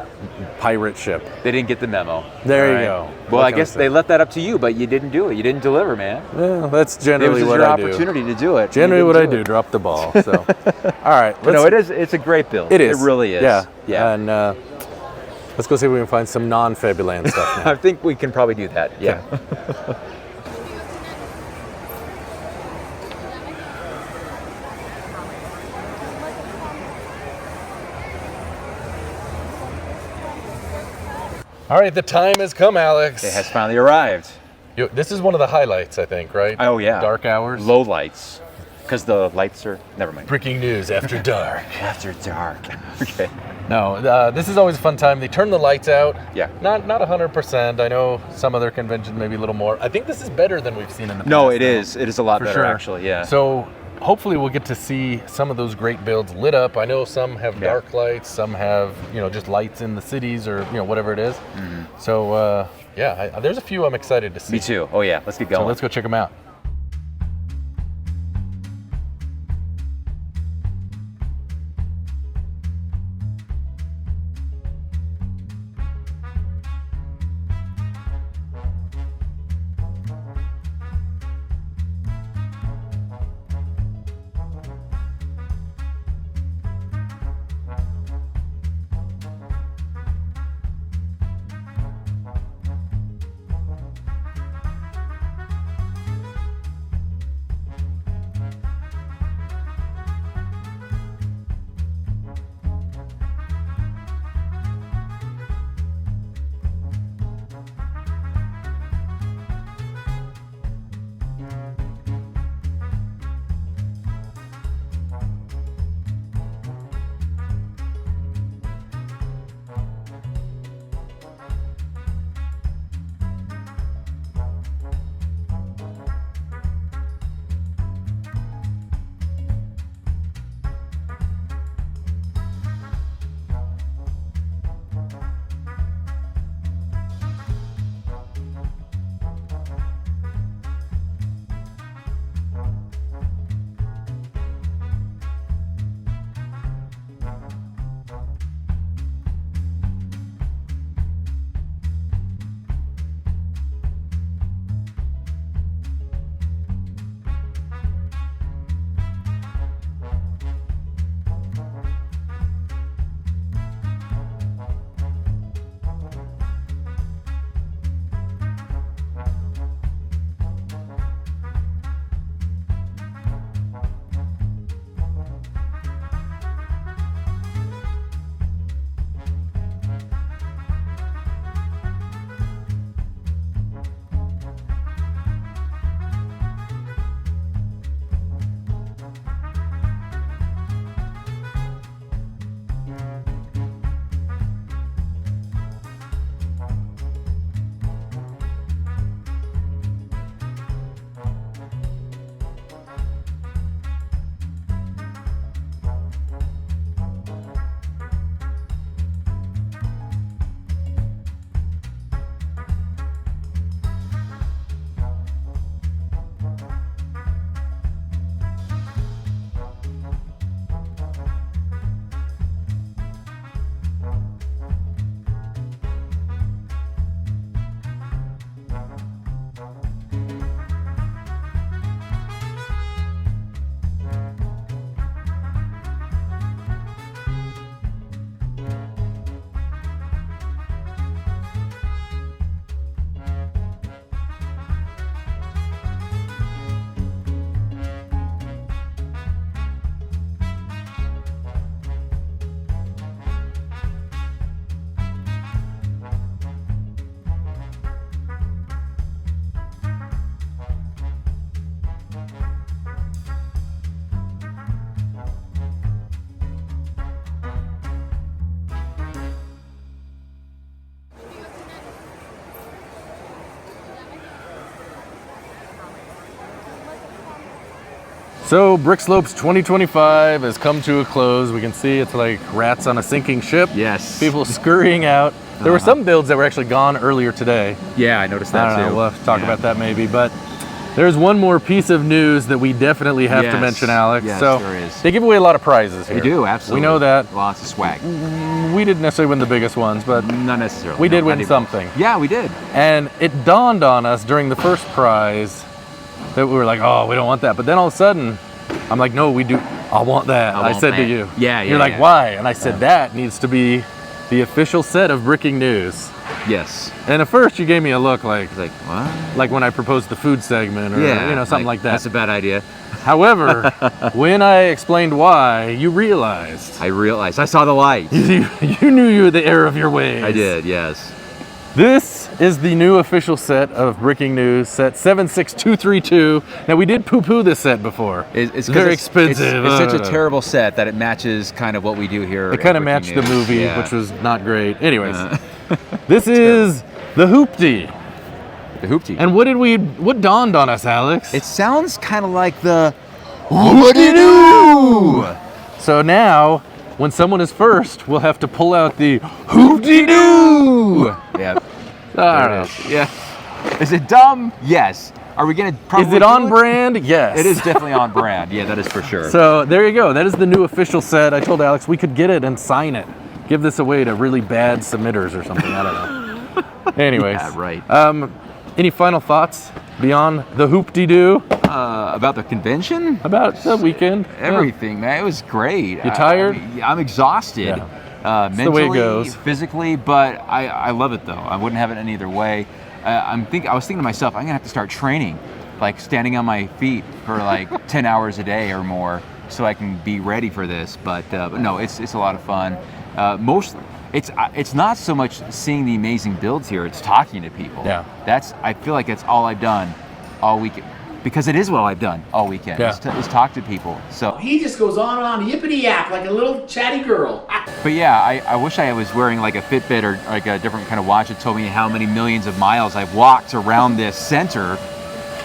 pirate ship? They didn't get the memo. There All you right. go. Well, What I can guess say? they left that up to you, but you didn't do it. You didn't deliver, man. Yeah, that's generally It was what your I do. opportunity to do it. Generally You what didn't I do, drop the ball. So, all right. But no, it's a great build. It is. It really is. Yeah. Yeah. And Let's go see if we can find some non-Fabuland stuff now. I think we can probably do that. Yeah. All right, the time has come, Alex. It has finally arrived. This is one of the highlights, I think, right? Oh, yeah. Dark hours. Low lights. Because the lights are... Never mind. Breaking news after dark. After dark. Okay. No, this is always a fun time. They turn the lights out. Yeah. Not 100%. I know some other conventions maybe a little more. I think this is better than we've seen in the past. No, it is. It is a lot For better, sure. actually, yeah. So hopefully we'll get to see some of those great builds lit up. I know some have dark lights, some have, just lights in the cities or, whatever it is. Mm-hmm. So, there's a few I'm excited to see. Me too. Oh, yeah. Let's get going. So let's go check them out. So Brickslopes 2025 has come to a close. We can see it's like rats on a sinking ship. Yes. People scurrying out. There were some builds that were actually gone earlier today. Yeah, I noticed that I don't too. know, we'll have to talk about that maybe, but there's one more piece of news that we definitely have to mention, Alex. Yes, so there is. they give away a lot of prizes here. They do, absolutely. We know that. Lots of swag. We didn't necessarily win the biggest ones, but not necessarily. We did win something. Yeah, we did. And it dawned on us during the first prize that we were like, oh, we don't want that. But then all of a sudden, I'm like, no, we do. I want that. I said to you. Yeah, You're like, why? And I said, that needs to be the official set of Bricking News. Yes. And at first you gave me a look like what? Like when I proposed the food segment or something like that. That's a bad idea. However, when I explained why, you realized. I realized. I saw the light. You knew you were the error of your ways. I did, yes. This is the new official set of Bricking News, set 76232. Now, we did poo-poo this set before. It's very expensive. It's such a terrible set that it matches kind of what we do here. It kind of matched the movie, which was not great. Anyways, this is the Hoopty. The Hoopty. And what dawned on us, Alex? It sounds kind of like the Hoopty-doo! So now, when someone is first, we'll have to pull out the Hoopty-doo! Yeah. I don't know. Yeah. Is it dumb? Yes. Are we going to probably Is it on brand? Yes. It is definitely on brand. Yeah, that is for sure. So there you go. That is the new official set. I told Alex we could get it and sign it. Give this away to really bad submitters or something. I don't know. Anyways. Yeah, right. Any final thoughts beyond the Hoop-de-doo? About the convention? About the weekend? Everything, man. It was great. You tired? I'm exhausted. Yeah. Mentally, the way it goes. physically, but I love it though. I wouldn't have it any other way. I was thinking to myself, I'm gonna have to start training, like standing on my feet for like 10 hours a day or more, so I can be ready for this. But no, it's a lot of fun. It's not so much seeing the amazing builds here; it's talking to people. Yeah. I feel like that's all I've done all weekend, because it is what I've done all weekend. Yeah. Is talk to people. So He just goes on and on, yippity yap, like a little chatty girl. But yeah, I wish I was wearing like a Fitbit or like a different kind of watch that told me how many millions of miles I've walked around this center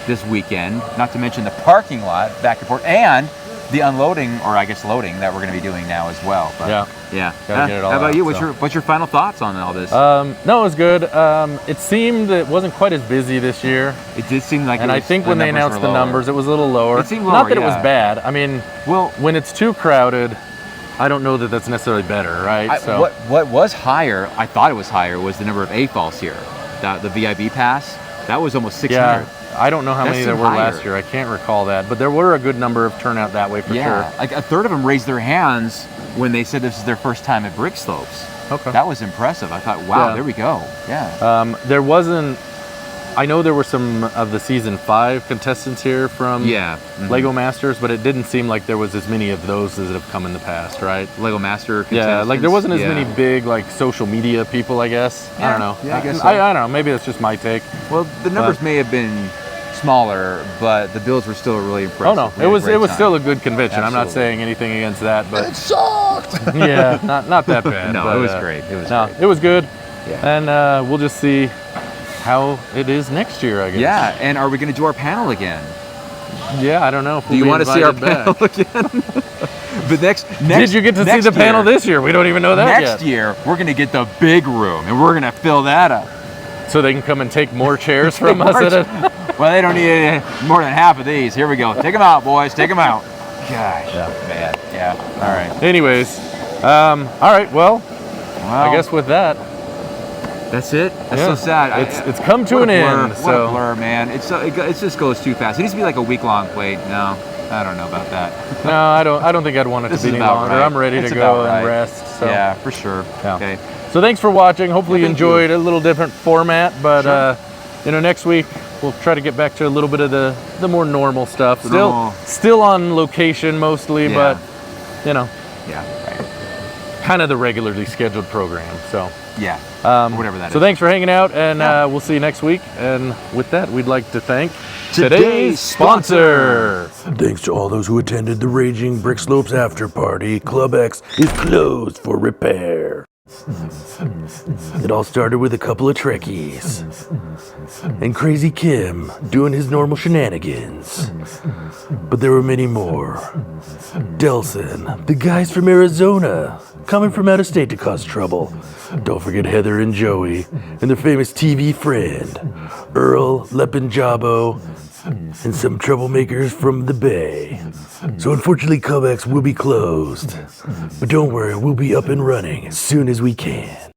this weekend, not to mention the parking lot back and forth, and the unloading, or I guess loading, that we're going to be doing now as well. But yeah. Gotta get it all how about out, you? so. What's your final thoughts on all this? No, it was good. It seemed it wasn't quite as busy this year. It did seem like and I think when they announced the numbers, it was a little lower. It seemed lower, not that it was bad. I mean, well, when it's too crowded, I don't know that that's necessarily better, right? So what was higher, I thought it was higher, was the number of AFOLs here. The VIB pass, that was almost 600. Yeah. I don't know how many there were last year. I can't recall that, but there were a good number of turnout that way for sure. Like a third of them raised their hands when they said this is their first time at Brickslopes. Okay. That was impressive. I thought, wow, there we go. Yeah. There wasn't. I know there were some of the season 5 contestants here from Lego Masters, but it didn't seem like there was as many of those as have come in the past, right? Lego Master contestants. Yeah, like there wasn't as many big like social media people, I guess. I don't know. Yeah, I guess so. I don't know. Maybe that's just my take. Well, the numbers may have been smaller, but the builds were still really impressive. Oh no, it was still a good convention. Absolutely. I'm not saying anything against that, but it sucked. Yeah, not that bad. No, but, it was great. It was great. It was good. Yeah. And we'll just see how it is next year, I guess. Yeah, and are we going to do our panel again? Yeah, I don't know. If do you want to see our panel again? But next, did you get to see the panel this year? We don't even know that yet. Next year, we're going to get the big room, and we're going to fill that up. So they can come and take more chairs from us at it? Well, they don't need more than half of these. Here we go. Take them out, boys. Take them out. Gosh, man. Yeah. All right. Anyways, all right. Well, I guess with that, that's it. That's so sad. It's come to an end. What a blur, man. It just goes too fast. It needs to be like a week-long wait. No, I don't know about that. No, I don't think I'd want it to be any longer. Right. I'm ready to go and rest. So. Yeah, for sure. Yeah. Okay. So thanks for watching. Hopefully you enjoyed a little different format, but next week we'll try to get back to a little bit of the more normal stuff. Still on location mostly, but kind of the regularly scheduled program. So whatever that is. So thanks for hanging out, and we'll see you next week. And with that, we'd like to thank today's sponsor. Thanks to all those who attended the Raging Brickslopes after party. Club X is closed for repair. It all started with a couple of Trekkies and Crazy Kim doing his normal shenanigans. But there were many more. Delson, the guys from Arizona, coming from out of state to cause trouble. Don't forget Heather and Joey and their famous TV friend, Earl, Lepanjabo, and some troublemakers from the Bay. So unfortunately, Club X will be closed. But don't worry, we'll be up and running as soon as we can.